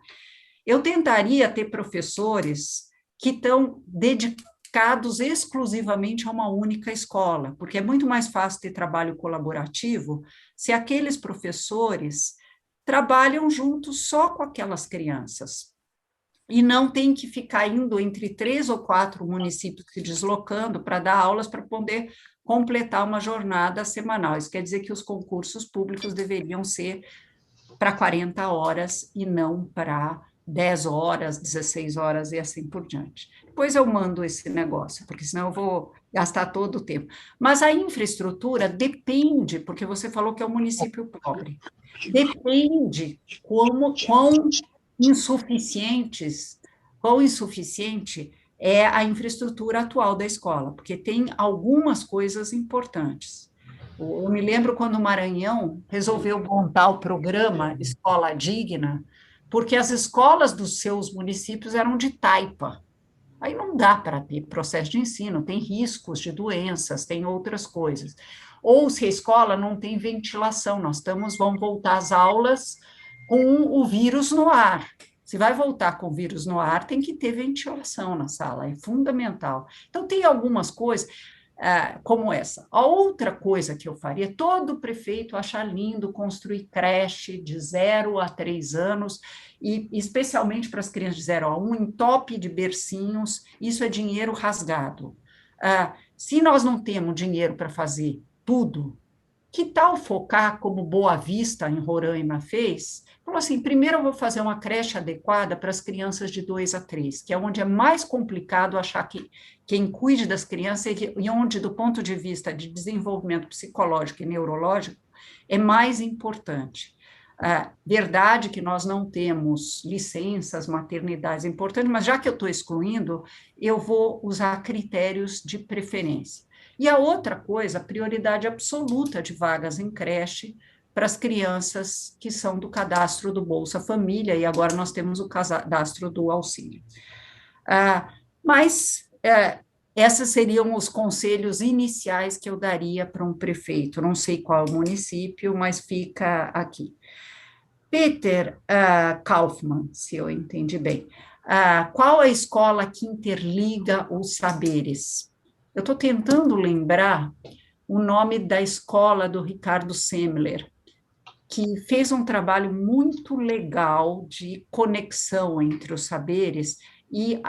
Eu tentaria ter professores que estão dedicados exclusivamente a uma única escola, porque é muito mais fácil ter trabalho colaborativo se aqueles professores trabalham juntos só com aquelas crianças, e não tem que ficar indo entre 3 ou 4 municípios se deslocando para dar aulas para poder completar uma jornada semanal. Isso quer dizer que os concursos públicos deveriam ser para 40 horas e não para 10 horas, 16 horas e assim por diante. Depois eu mando esse negócio, porque senão eu vou gastar todo o tempo. Mas a infraestrutura depende, porque você falou que é um município pobre, depende quão insuficiente é a infraestrutura atual da escola, porque tem algumas coisas importantes. Eu me lembro quando o Maranhão resolveu montar o programa Escola Digna, porque as escolas dos seus municípios eram de taipa. Aí não dá para ter processo de ensino, tem riscos de doenças, tem outras coisas. Ou se a escola não tem ventilação, vamos voltar às aulas com o vírus no ar. Se vai voltar com o vírus no ar, tem que ter ventilação na sala, é fundamental. Então, tem algumas coisas como essa. A outra coisa que eu faria, todo prefeito achar lindo construir creche de 0 a 3 anos, e especialmente para as crianças de 0 a 1, em top de bercinhos, isso é dinheiro rasgado. Se nós não temos dinheiro para fazer tudo, que tal focar, como Boa Vista, em Roraima, fez? Falou assim, primeiro eu vou fazer uma creche adequada para as crianças de 2 a 3, que é onde é mais complicado achar que quem cuide das crianças e onde, do ponto de vista de desenvolvimento psicológico e neurológico, é mais importante. Verdade que nós não temos licenças, maternidades importantes, mas já que eu estou excluindo, eu vou usar critérios de preferência. E a outra coisa, a prioridade absoluta de vagas em creche para as crianças que são do cadastro do Bolsa Família, e agora nós temos o cadastro do auxílio. Esses seriam os conselhos iniciais que eu daria para um prefeito. Não sei qual município, mas fica aqui. Peter Kaufmann, se eu entendi bem, qual a escola que interliga os saberes? Eu estou tentando lembrar o nome da escola do Ricardo Semler, que fez um trabalho muito legal de conexão entre os saberes, e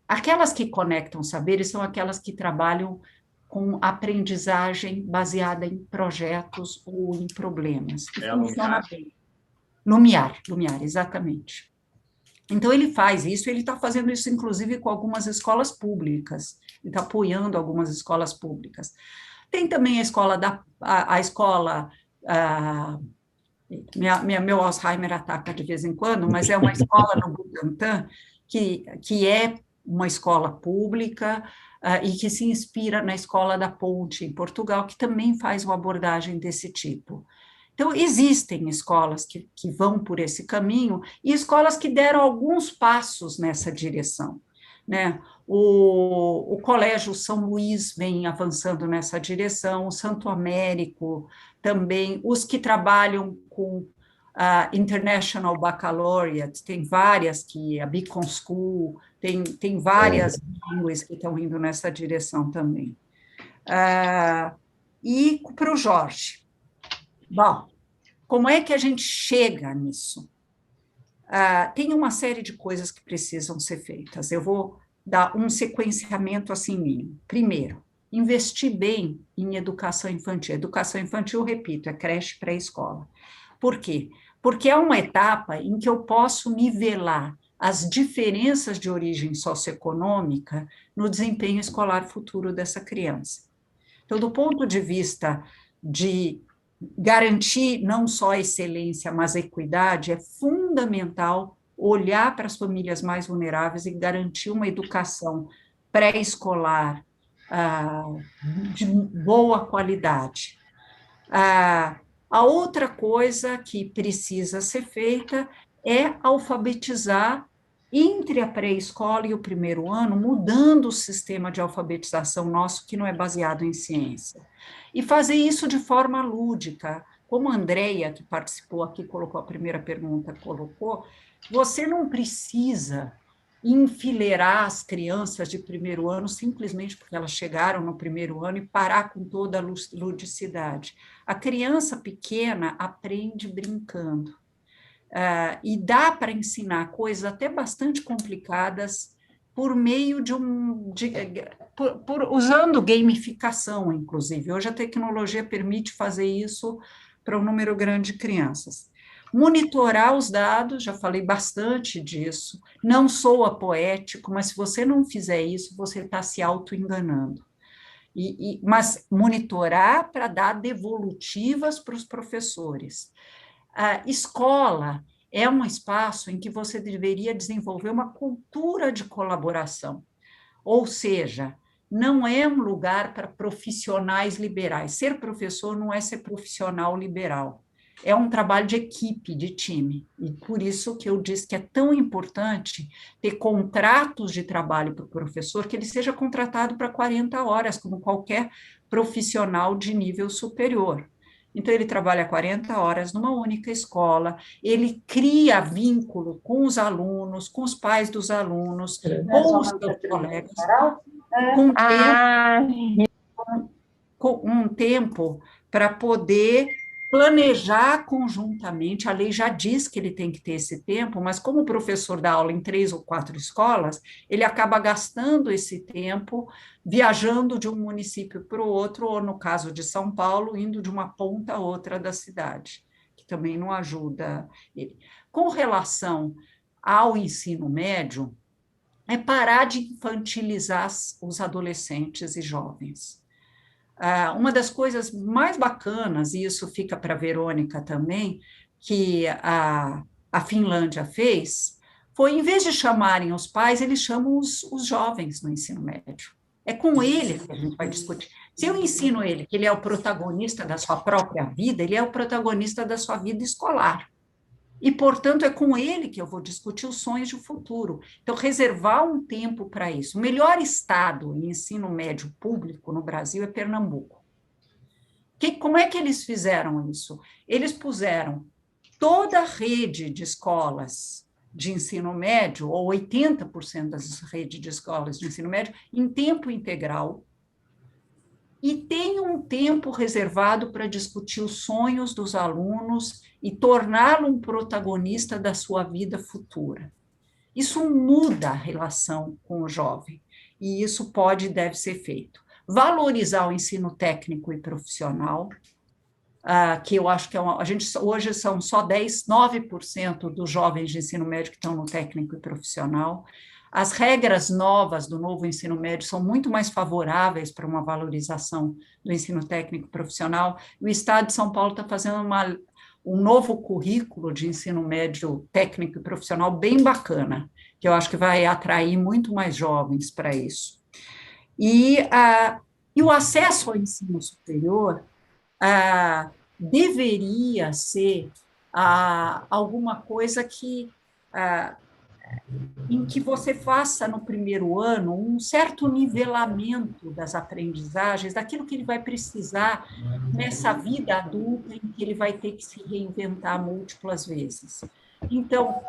aquelas que conectam saberes são aquelas que trabalham com aprendizagem baseada em projetos ou em problemas. Funciona bem. Lumiar, exatamente. Então, ele faz isso, ele está fazendo isso, inclusive, com algumas escolas públicas, ele está apoiando algumas escolas públicas. Tem também a escola, meu Alzheimer ataca de vez em quando, mas é uma escola no Butantã, que é uma escola pública, e que se inspira na Escola da Ponte, em Portugal, que também faz uma abordagem desse tipo. Então, existem escolas que vão por esse caminho e escolas que deram alguns passos nessa direção, né? O Colégio São Luís vem avançando nessa direção, o Santo Américo também, os que trabalham com International Baccalaureate, tem várias a Beacon School, tem várias línguas que estão indo nessa direção também. E para o Jorge, bom, como é que a gente chega nisso? Tem uma série de coisas que precisam ser feitas. Eu vou dar um sequenciamento assim mínimo. Primeiro, investir bem em educação infantil. Educação infantil, repito, é creche pré-escola. Por quê? Porque é uma etapa em que eu posso nivelar as diferenças de origem socioeconômica no desempenho escolar futuro dessa criança. Então, do ponto de vista de garantir não só a excelência, mas a equidade, é fundamental olhar para as famílias mais vulneráveis e garantir uma educação pré-escolar de boa qualidade. A outra coisa que precisa ser feita é alfabetizar entre a pré-escola e o primeiro ano, mudando o sistema de alfabetização nosso, que não é baseado em ciência. E fazer isso de forma lúdica. Como a Andrea, que participou aqui, colocou a primeira pergunta, você não precisa enfileirar as crianças de primeiro ano simplesmente porque elas chegaram no primeiro ano e parar com toda a ludicidade. A criança pequena aprende brincando. E dá para ensinar coisas até bastante complicadas por meio usando gamificação, inclusive. Hoje a tecnologia permite fazer isso para um número grande de crianças. Monitorar os dados, já falei bastante disso, não soa poético, mas se você não fizer isso, você está se auto-enganando. Mas monitorar para dar devolutivas para os professores. A escola é um espaço em que você deveria desenvolver uma cultura de colaboração, ou seja, não é um lugar para profissionais liberais. Ser professor não é ser profissional liberal. é um trabalho de equipe, de time, e por isso que eu disse que é tão importante ter contratos de trabalho para o professor, que ele seja contratado para 40 horas, como qualquer profissional de nível superior. Então, ele trabalha 40 horas numa única escola, ele cria vínculo com os alunos, com os pais dos alunos, com os seus colegas, com um tempo para poder planejar conjuntamente. A lei já diz que ele tem que ter esse tempo, mas como o professor dá aula em 3 ou 4 escolas, ele acaba gastando esse tempo viajando de um município para o outro, ou no caso de São Paulo, indo de uma ponta a outra da cidade, que também não ajuda ele. Com relação ao ensino médio, é parar de infantilizar os adolescentes e jovens. Uma das coisas mais bacanas, e isso fica para a Verônica também, que a Finlândia fez, foi, em vez de chamarem os pais, eles chamam os jovens no ensino médio. É com ele que a gente vai discutir. Se eu ensino ele que ele é o protagonista da sua própria vida, ele é o protagonista da sua vida escolar. E, portanto, é com ele que eu vou discutir os sonhos de futuro. Então, reservar um tempo para isso. O melhor estado em ensino médio público no Brasil é Pernambuco. Como é que eles fizeram isso? Eles puseram toda a rede de escolas de ensino médio, ou 80% das redes de escolas de ensino médio, em tempo integral, e tem um tempo reservado para discutir os sonhos dos alunos e torná-lo um protagonista da sua vida futura. Isso muda a relação com o jovem, e isso pode e deve ser feito. Valorizar o ensino técnico e profissional, que eu acho que a gente hoje são só 9% dos jovens de ensino médio que estão no técnico e profissional. As regras novas do novo ensino médio são muito mais favoráveis para uma valorização do ensino técnico e profissional. O Estado de São Paulo está fazendo um novo currículo de ensino médio técnico e profissional bem bacana, que eu acho que vai atrair muito mais jovens para isso. E o acesso ao ensino superior deveria ser alguma coisa em que você faça no primeiro ano um certo nivelamento das aprendizagens, daquilo que ele vai precisar nessa vida adulta em que ele vai ter que se reinventar múltiplas vezes. Então,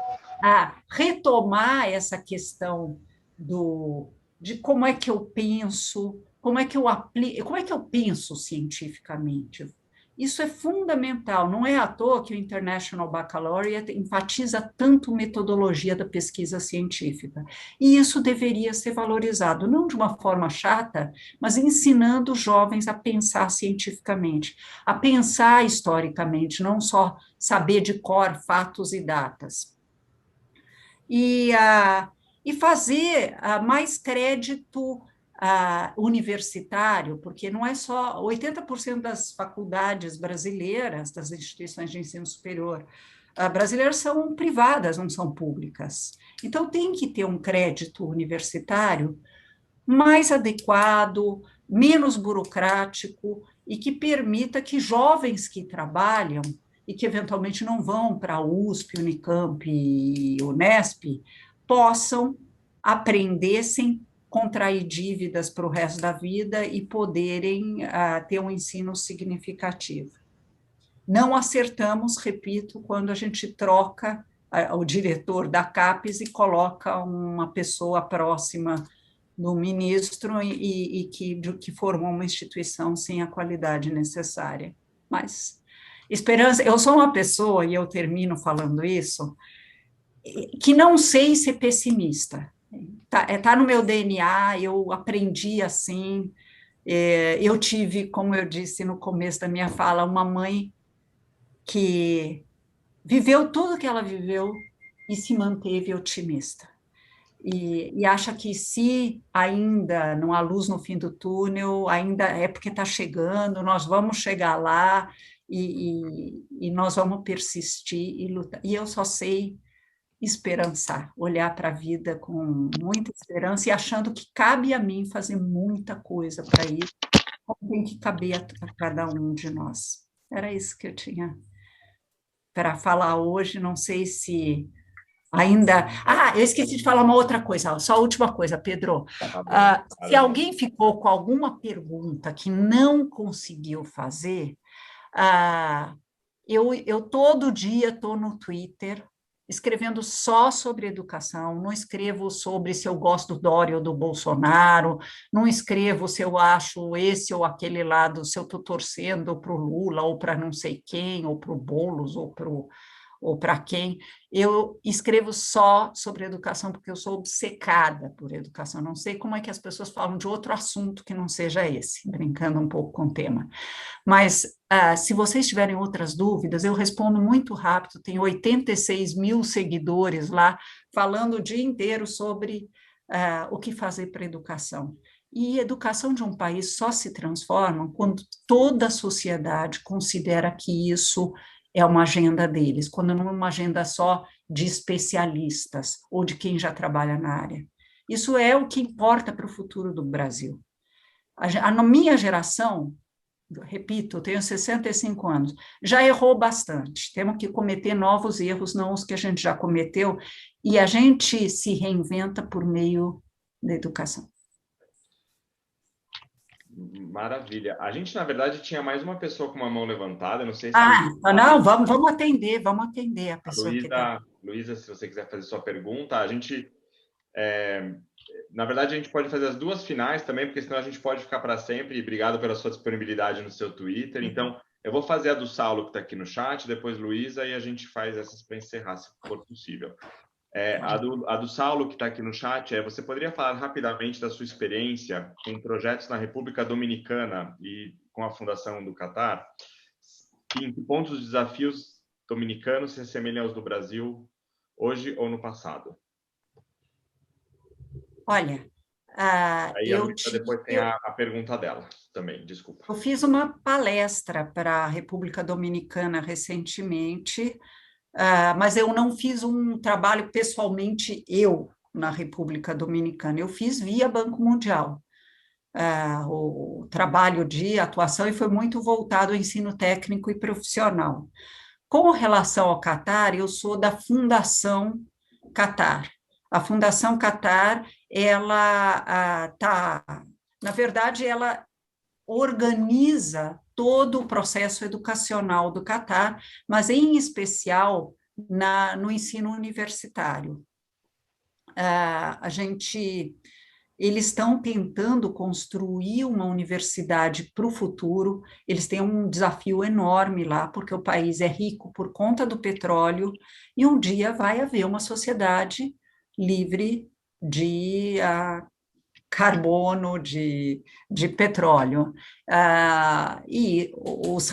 retomar essa questão de como é que eu penso, como é que eu penso cientificamente. Isso é fundamental, não é à toa que o International Baccalaureate enfatiza tanto metodologia da pesquisa científica. E isso deveria ser valorizado, não de uma forma chata, mas ensinando os jovens a pensar cientificamente, a pensar historicamente, não só saber de cor fatos e datas. E fazer mais crédito universitário, porque não é só 80% das faculdades brasileiras, das instituições de ensino superior brasileiras são privadas, não são públicas. Então, tem que ter um crédito universitário mais adequado, menos burocrático, e que permita que jovens que trabalham e que eventualmente não vão para a USP, Unicamp e Unesp, possam aprender sem contrair dívidas para o resto da vida e poderem ter um ensino significativo. Não acertamos, repito, quando a gente troca o diretor da CAPES e coloca uma pessoa próxima do ministro e que formou uma instituição sem a qualidade necessária. Mas, esperança, eu sou uma pessoa, e eu termino falando isso, que não sei ser pessimista. Tá no meu DNA, eu aprendi assim, eu tive, como eu disse no começo da minha fala, uma mãe que viveu tudo que ela viveu e se manteve otimista. E acha que se ainda não há luz no fim do túnel, ainda é porque está chegando, nós vamos chegar lá e nós vamos persistir e lutar. E eu só sei esperançar, olhar para a vida com muita esperança e achando que cabe a mim fazer muita coisa para isso, como tem que caber a cada um de nós. Era isso que eu tinha para falar hoje, não sei se ainda... Ah, eu esqueci de falar uma outra coisa, só a última coisa, Pedro. Se alguém ficou com alguma pergunta que não conseguiu fazer, eu todo dia estou no Twitter escrevendo só sobre educação, não escrevo sobre se eu gosto do Dória ou do Bolsonaro, não escrevo se eu acho esse ou aquele lado, se eu estou torcendo para o Lula, ou para não sei quem, ou para o Boulos, ou para quem. Eu escrevo só sobre educação, porque eu sou obcecada por educação. Não sei como é que as pessoas falam de outro assunto que não seja esse, brincando um pouco com o tema. Mas, se vocês tiverem outras dúvidas, eu respondo muito rápido, tenho 86 mil seguidores lá, falando o dia inteiro sobre o que fazer para a educação. E a educação de um país só se transforma quando toda a sociedade considera que isso é uma agenda deles, quando não é uma agenda só de especialistas ou de quem já trabalha na área. Isso é o que importa para o futuro do Brasil. Na minha geração, repito, eu tenho 65 anos, já errou bastante, temos que cometer novos erros, não os que a gente já cometeu, e a gente se reinventa por meio da educação. Maravilha. A gente, na verdade, tinha mais uma pessoa com uma mão levantada, não sei se... Não, vamos atender a pessoa que está... Luísa, se você quiser fazer sua pergunta, a gente... na verdade, a gente pode fazer as duas finais também, porque senão a gente pode ficar para sempre. E obrigado pela sua disponibilidade no seu Twitter. Então, eu vou fazer a do Saulo, que está aqui no chat, depois Luísa, e a gente faz essas para encerrar, se for possível. A do Saulo, que está aqui no chat, você poderia falar rapidamente da sua experiência com projetos na República Dominicana e com a Fundação do Catar? Em que pontos os desafios dominicanos se assemelham aos do Brasil, hoje ou no passado? Olha, depois tem a pergunta dela também, desculpa. Eu fiz uma palestra para a República Dominicana recentemente, mas eu não fiz um trabalho pessoalmente na República Dominicana, eu fiz via Banco Mundial. O trabalho de atuação e foi muito voltado ao ensino técnico e profissional. Com relação ao Catar, eu sou da Fundação Catar. A Fundação Catar, na verdade, ela organiza todo o processo educacional do Catar, mas em especial no ensino universitário. Eles estão tentando construir uma universidade para o futuro, eles têm um desafio enorme lá, porque o país é rico por conta do petróleo, e um dia vai haver uma sociedade livre de carbono, de petróleo, e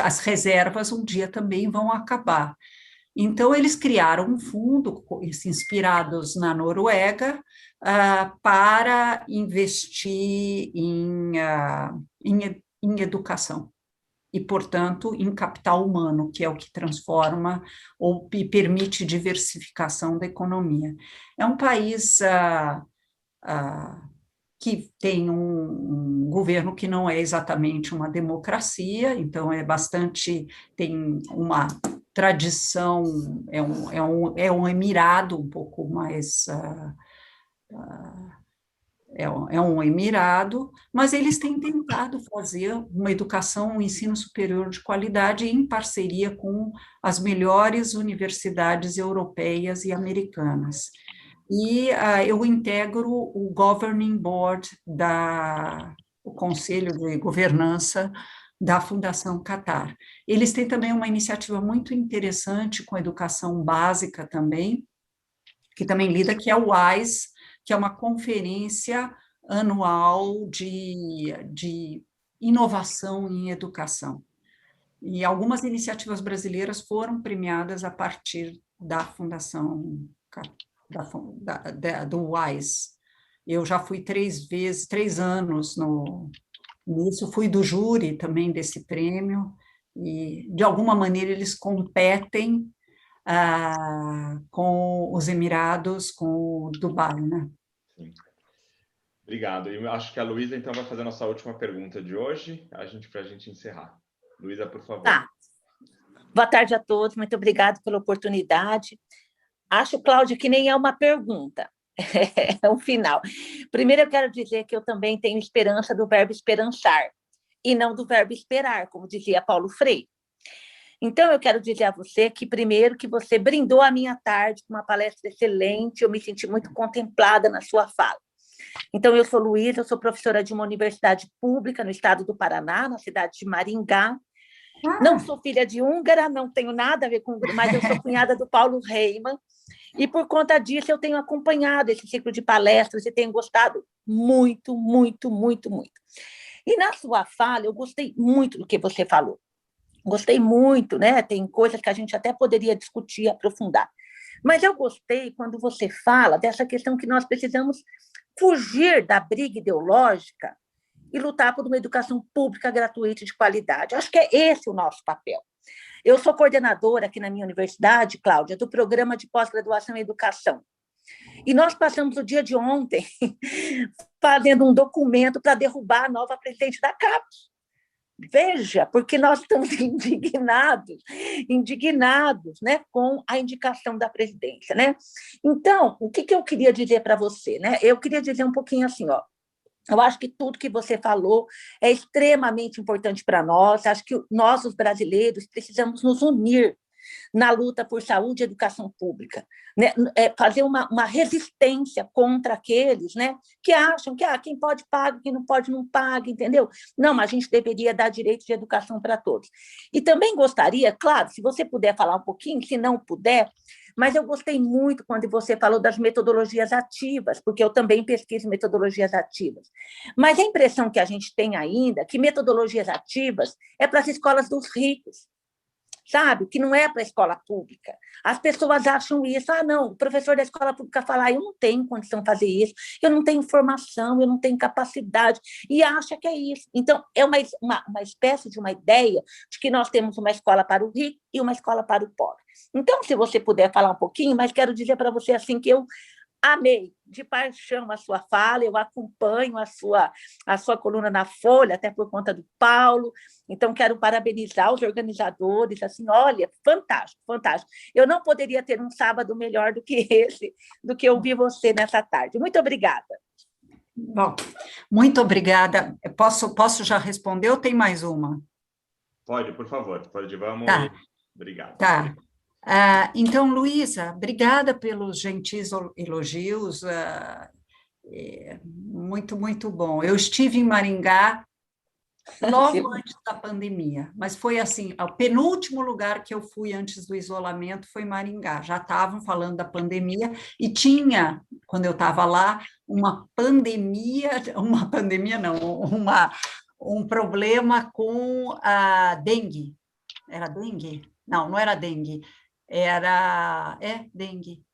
as reservas um dia também vão acabar. Então, eles criaram um fundo, inspirados na Noruega, para investir em educação e, portanto, em capital humano, que é o que transforma ou permite diversificação da economia. É um país que tem um governo que não é exatamente uma democracia, então tem uma tradição, é um emirado um pouco mais... é um emirado, mas eles têm tentado fazer uma educação, um ensino superior de qualidade em parceria com as melhores universidades europeias e americanas. E eu integro o Governing Board, o Conselho de Governança da Fundação Catar. Eles têm também uma iniciativa muito interessante com educação básica também, que também lida, que é o WISE, que é uma conferência anual de inovação em educação. E algumas iniciativas brasileiras foram premiadas a partir da Fundação do WISE. Eu já fui 3 anos nisso, fui do júri também desse prêmio, e, de alguma maneira, eles competem com os Emirados, com o Dubai, né? Sim. Obrigado. Eu acho que a Luísa, então, vai fazer a nossa última pergunta de hoje, para a gente encerrar. Luísa, por favor. Tá. Boa tarde a todos, muito obrigada pela oportunidade. Acho, Cláudia, que nem é uma pergunta, é um final. Primeiro, eu quero dizer que eu também tenho esperança do verbo esperançar, e não do verbo esperar, como dizia Paulo Freire. Então, eu quero dizer a você que, primeiro, que você brindou a minha tarde com uma palestra excelente, eu me senti muito contemplada na sua fala. Então, eu sou Luísa, eu sou professora de uma universidade pública no estado do Paraná, na cidade de Maringá. Não sou filha de húngara, não tenho nada a ver com húngara, mas eu sou cunhada do Paulo Reimann, e por conta disso eu tenho acompanhado esse ciclo de palestras e tenho gostado muito, muito, muito, muito. E na sua fala, eu gostei muito do que você falou. Gostei muito, né? Tem coisas que a gente até poderia discutir, aprofundar. Mas eu gostei quando você fala dessa questão que nós precisamos fugir da briga ideológica e lutar por uma educação pública gratuita e de qualidade. Acho que é esse o nosso papel. Eu sou coordenadora aqui na minha universidade, Cláudia, do programa de pós-graduação em educação. E nós passamos o dia de ontem fazendo um documento para derrubar a nova presidente da CAPES. Veja, porque nós estamos indignados, né, com a indicação da presidência, né? Então, o que eu queria dizer para você, né? Eu queria dizer um pouquinho assim, ó. Eu acho que tudo que você falou é extremamente importante para nós. Acho que nós, os brasileiros, precisamos nos unir na luta por saúde e educação pública, né? Fazer uma resistência contra aqueles, né, que acham que quem pode paga, quem não pode não paga, entendeu? Não, mas a gente deveria dar direito de educação para todos. E também gostaria, claro, se você puder falar um pouquinho, se não puder, mas eu gostei muito quando você falou das metodologias ativas, porque eu também pesquiso metodologias ativas. Mas a impressão que a gente tem ainda é que metodologias ativas é para as escolas dos ricos, sabe? Que não é para a escola pública. As pessoas acham isso. Não, o professor da escola pública fala, eu não tenho condição de fazer isso, eu não tenho formação, eu não tenho capacidade, e acha que é isso. Então, é uma espécie de uma ideia de que nós temos uma escola para o rico e uma escola para o pobre. Então, se você puder falar um pouquinho, mas quero dizer para você assim que eu amei de paixão a sua fala, eu acompanho a sua coluna na Folha, até por conta do Paulo, então quero parabenizar os organizadores, assim, olha, fantástico, fantástico. Eu não poderia ter um sábado melhor do que esse, do que ouvir você nessa tarde. Muito obrigada. Bom, muito obrigada. Posso já responder ou tem mais uma? Pode, por favor, pode, vamos. Tá. Obrigado. Tá. Então, Luísa, obrigada pelos gentis elogios, muito, muito bom. Eu estive em Maringá logo antes da pandemia, mas foi assim, o penúltimo lugar que eu fui antes do isolamento foi Maringá. Já estavam falando da pandemia e tinha, quando eu estava lá, um problema com a dengue. Era dengue? Não era dengue.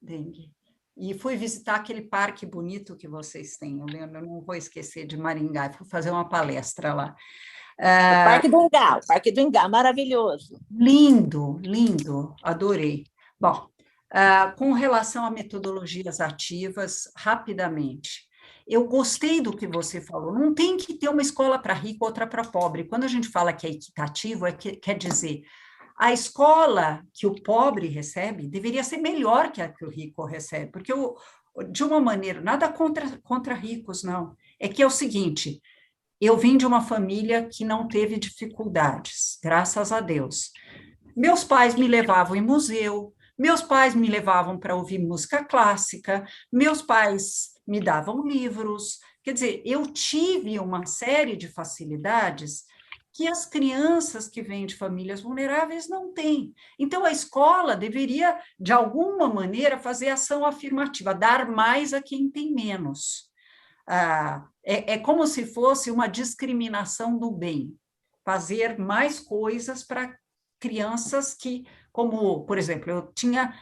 Dengue. E fui visitar aquele parque bonito que vocês têm, eu não vou esquecer de Maringá, fui fazer uma palestra lá. O Parque do Ingá, maravilhoso. Lindo, lindo, adorei. Bom, com relação a metodologias ativas, rapidamente, eu gostei do que você falou, não tem que ter uma escola para rico, outra para pobre. Quando a gente fala que é equitativo, quer dizer, a escola que o pobre recebe deveria ser melhor que a que o rico recebe, porque, de uma maneira, nada contra ricos, não. É que é o seguinte, eu vim de uma família que não teve dificuldades, graças a Deus. Meus pais me levavam em museu, meus pais me levavam para ouvir música clássica, meus pais me davam livros, quer dizer, eu tive uma série de facilidades que as crianças que vêm de famílias vulneráveis não têm. Então, a escola deveria, de alguma maneira, fazer ação afirmativa, dar mais a quem tem menos. É como se fosse uma discriminação do bem, fazer mais coisas para crianças que, como, por exemplo, eu tinha,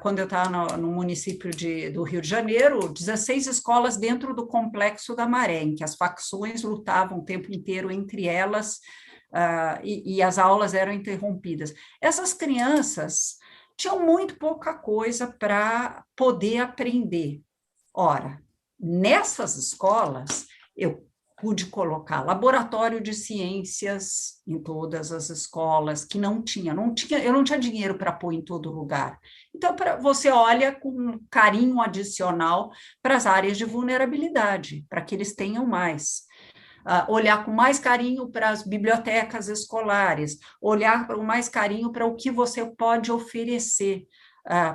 quando eu estava no município do Rio de Janeiro, 16 escolas dentro do Complexo da Maré, em que as facções lutavam o tempo inteiro entre elas, e as aulas eram interrompidas. Essas crianças tinham muito pouca coisa para poder aprender. Ora, nessas escolas, eu pude colocar laboratório de ciências em todas as escolas, que eu não tinha dinheiro para pôr em todo lugar. Então, você olha com carinho adicional para as áreas de vulnerabilidade, para que eles tenham mais. Olhar com mais carinho para as bibliotecas escolares, olhar com mais carinho para o que você pode oferecer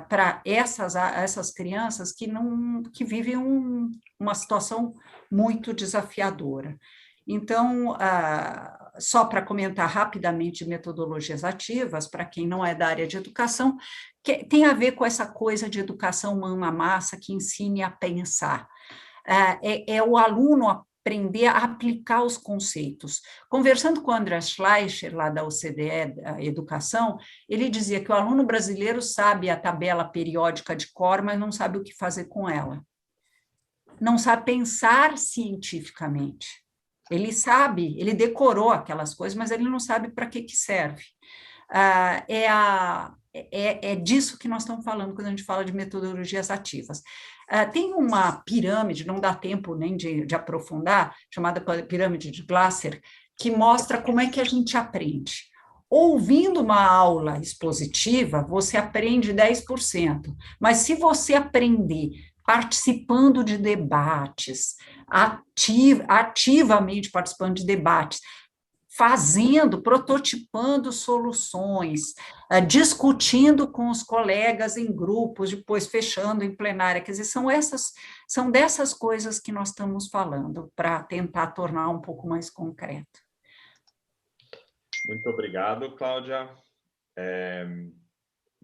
para essas crianças que vivem uma situação muito desafiadora. Então, só para comentar rapidamente metodologias ativas, para quem não é da área de educação, que tem a ver com essa coisa de educação mão na massa que ensine a pensar. É o aluno aprender a aplicar os conceitos. Conversando com o André Schleicher, lá da OCDE, da Educação, ele dizia que o aluno brasileiro sabe a tabela periódica de cor, mas não sabe o que fazer com ela. Não sabe pensar cientificamente. Ele sabe, ele decorou aquelas coisas, mas ele não sabe para que serve. É disso que nós estamos falando quando a gente fala de metodologias ativas. Tem uma pirâmide, não dá tempo nem de aprofundar, chamada pirâmide de Glasser, que mostra como é que a gente aprende. Ouvindo uma aula expositiva, você aprende 10%, mas se você aprender participando de debates, ativamente participando de debates, prototipando soluções, discutindo com os colegas em grupos, depois fechando em plenária, quer dizer, são dessas coisas que nós estamos falando, para tentar tornar um pouco mais concreto. Muito obrigado, Cláudia.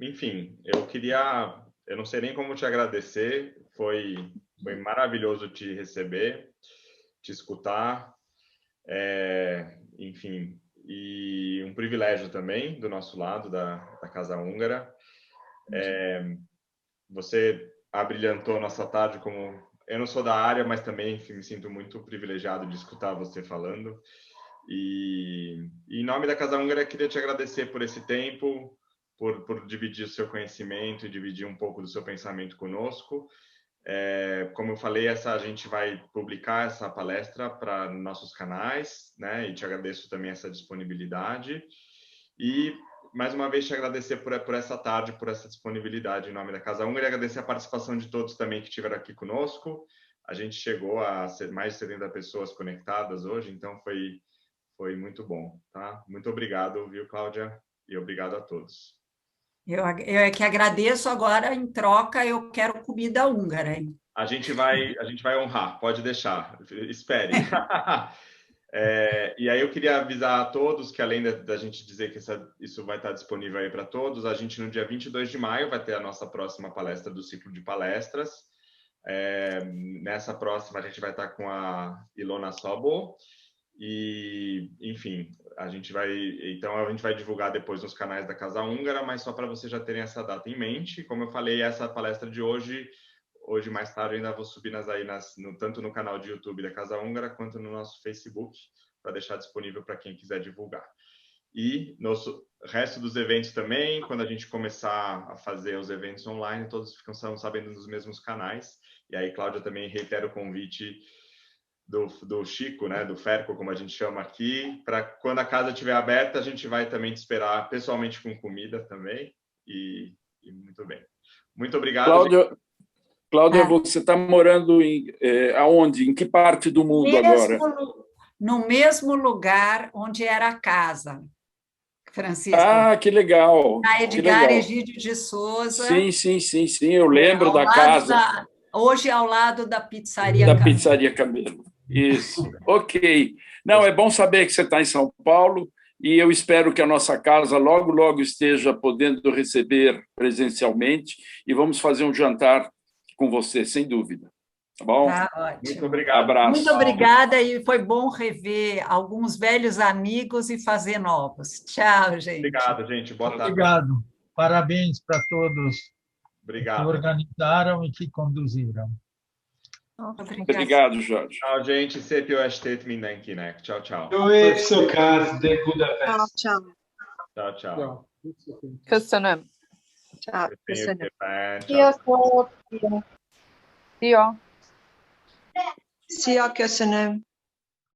Enfim, eu não sei nem como te agradecer, foi maravilhoso te receber, te escutar, enfim, e um privilégio também do nosso lado, da Casa Húngara. Você abrilhantou nossa tarde como... Eu não sou da área, mas também me sinto muito privilegiado de escutar você falando. E em nome da Casa Húngara, eu queria te agradecer por esse tempo, por dividir o seu conhecimento e dividir um pouco do seu pensamento conosco. Como eu falei, a gente vai publicar essa palestra para nossos canais, né? E te agradeço também essa disponibilidade. E, mais uma vez, te agradecer por essa tarde, por essa disponibilidade em nome da Casa Húngara, e agradecer a participação de todos também que estiveram aqui conosco. A gente chegou a ser mais de 70 pessoas conectadas hoje, então foi muito bom, tá? Muito obrigado, viu, Cláudia? E obrigado a todos. Eu é que agradeço. Agora, em troca, eu quero comida húngara, hein? A gente vai honrar, pode deixar, espere. E aí eu queria avisar a todos que, além da gente dizer que isso vai estar disponível aí para todos, a gente no dia 22 de maio vai ter a nossa próxima palestra do ciclo de palestras. Nessa próxima a gente vai estar com a Ilona Sobol. E, enfim, a gente vai divulgar depois nos canais da Casa Húngara, mas só para vocês já terem essa data em mente. Como eu falei, essa palestra de hoje mais tarde ainda vou subir tanto no canal de YouTube da Casa Húngara quanto no nosso Facebook, para deixar disponível para quem quiser divulgar. E no resto dos eventos também, quando a gente começar a fazer os eventos online, todos ficam sabendo dos mesmos canais. E aí, Cláudia, também reitera o convite do Chico, né, do Ferco, como a gente chama aqui, para quando a casa estiver aberta, a gente vai também te esperar pessoalmente com comida também, e muito bem. Muito obrigado. Cláudia, você está morando aonde? Em que parte do mundo agora? No mesmo lugar onde era a casa, Francisco. Que legal! Na Edgar Egídio de Souza. Sim, eu lembro da casa. Hoje ao lado da Pizzaria Camelo. Pizzaria Camelo. Isso, ok. Não, é bom saber que você está em São Paulo e eu espero que a nossa casa logo esteja podendo receber presencialmente e vamos fazer um jantar com você, sem dúvida. Tá bom? Tá ótimo. Muito obrigado. Abraço. Muito obrigada e foi bom rever alguns velhos amigos e fazer novos. Tchau, gente. Obrigado, gente. Boa tarde. Obrigado. Parabéns para todos Obrigado. que organizaram e que conduziram. Obrigado, Jorge. Ciao, gente. Szép jó estét mindenkinek. Ciao, ciao. Jó éjszakát, de Budapest. Ciao. Köszönöm. Köszönöm. Sziasztok! Szia! Szia, köszönöm.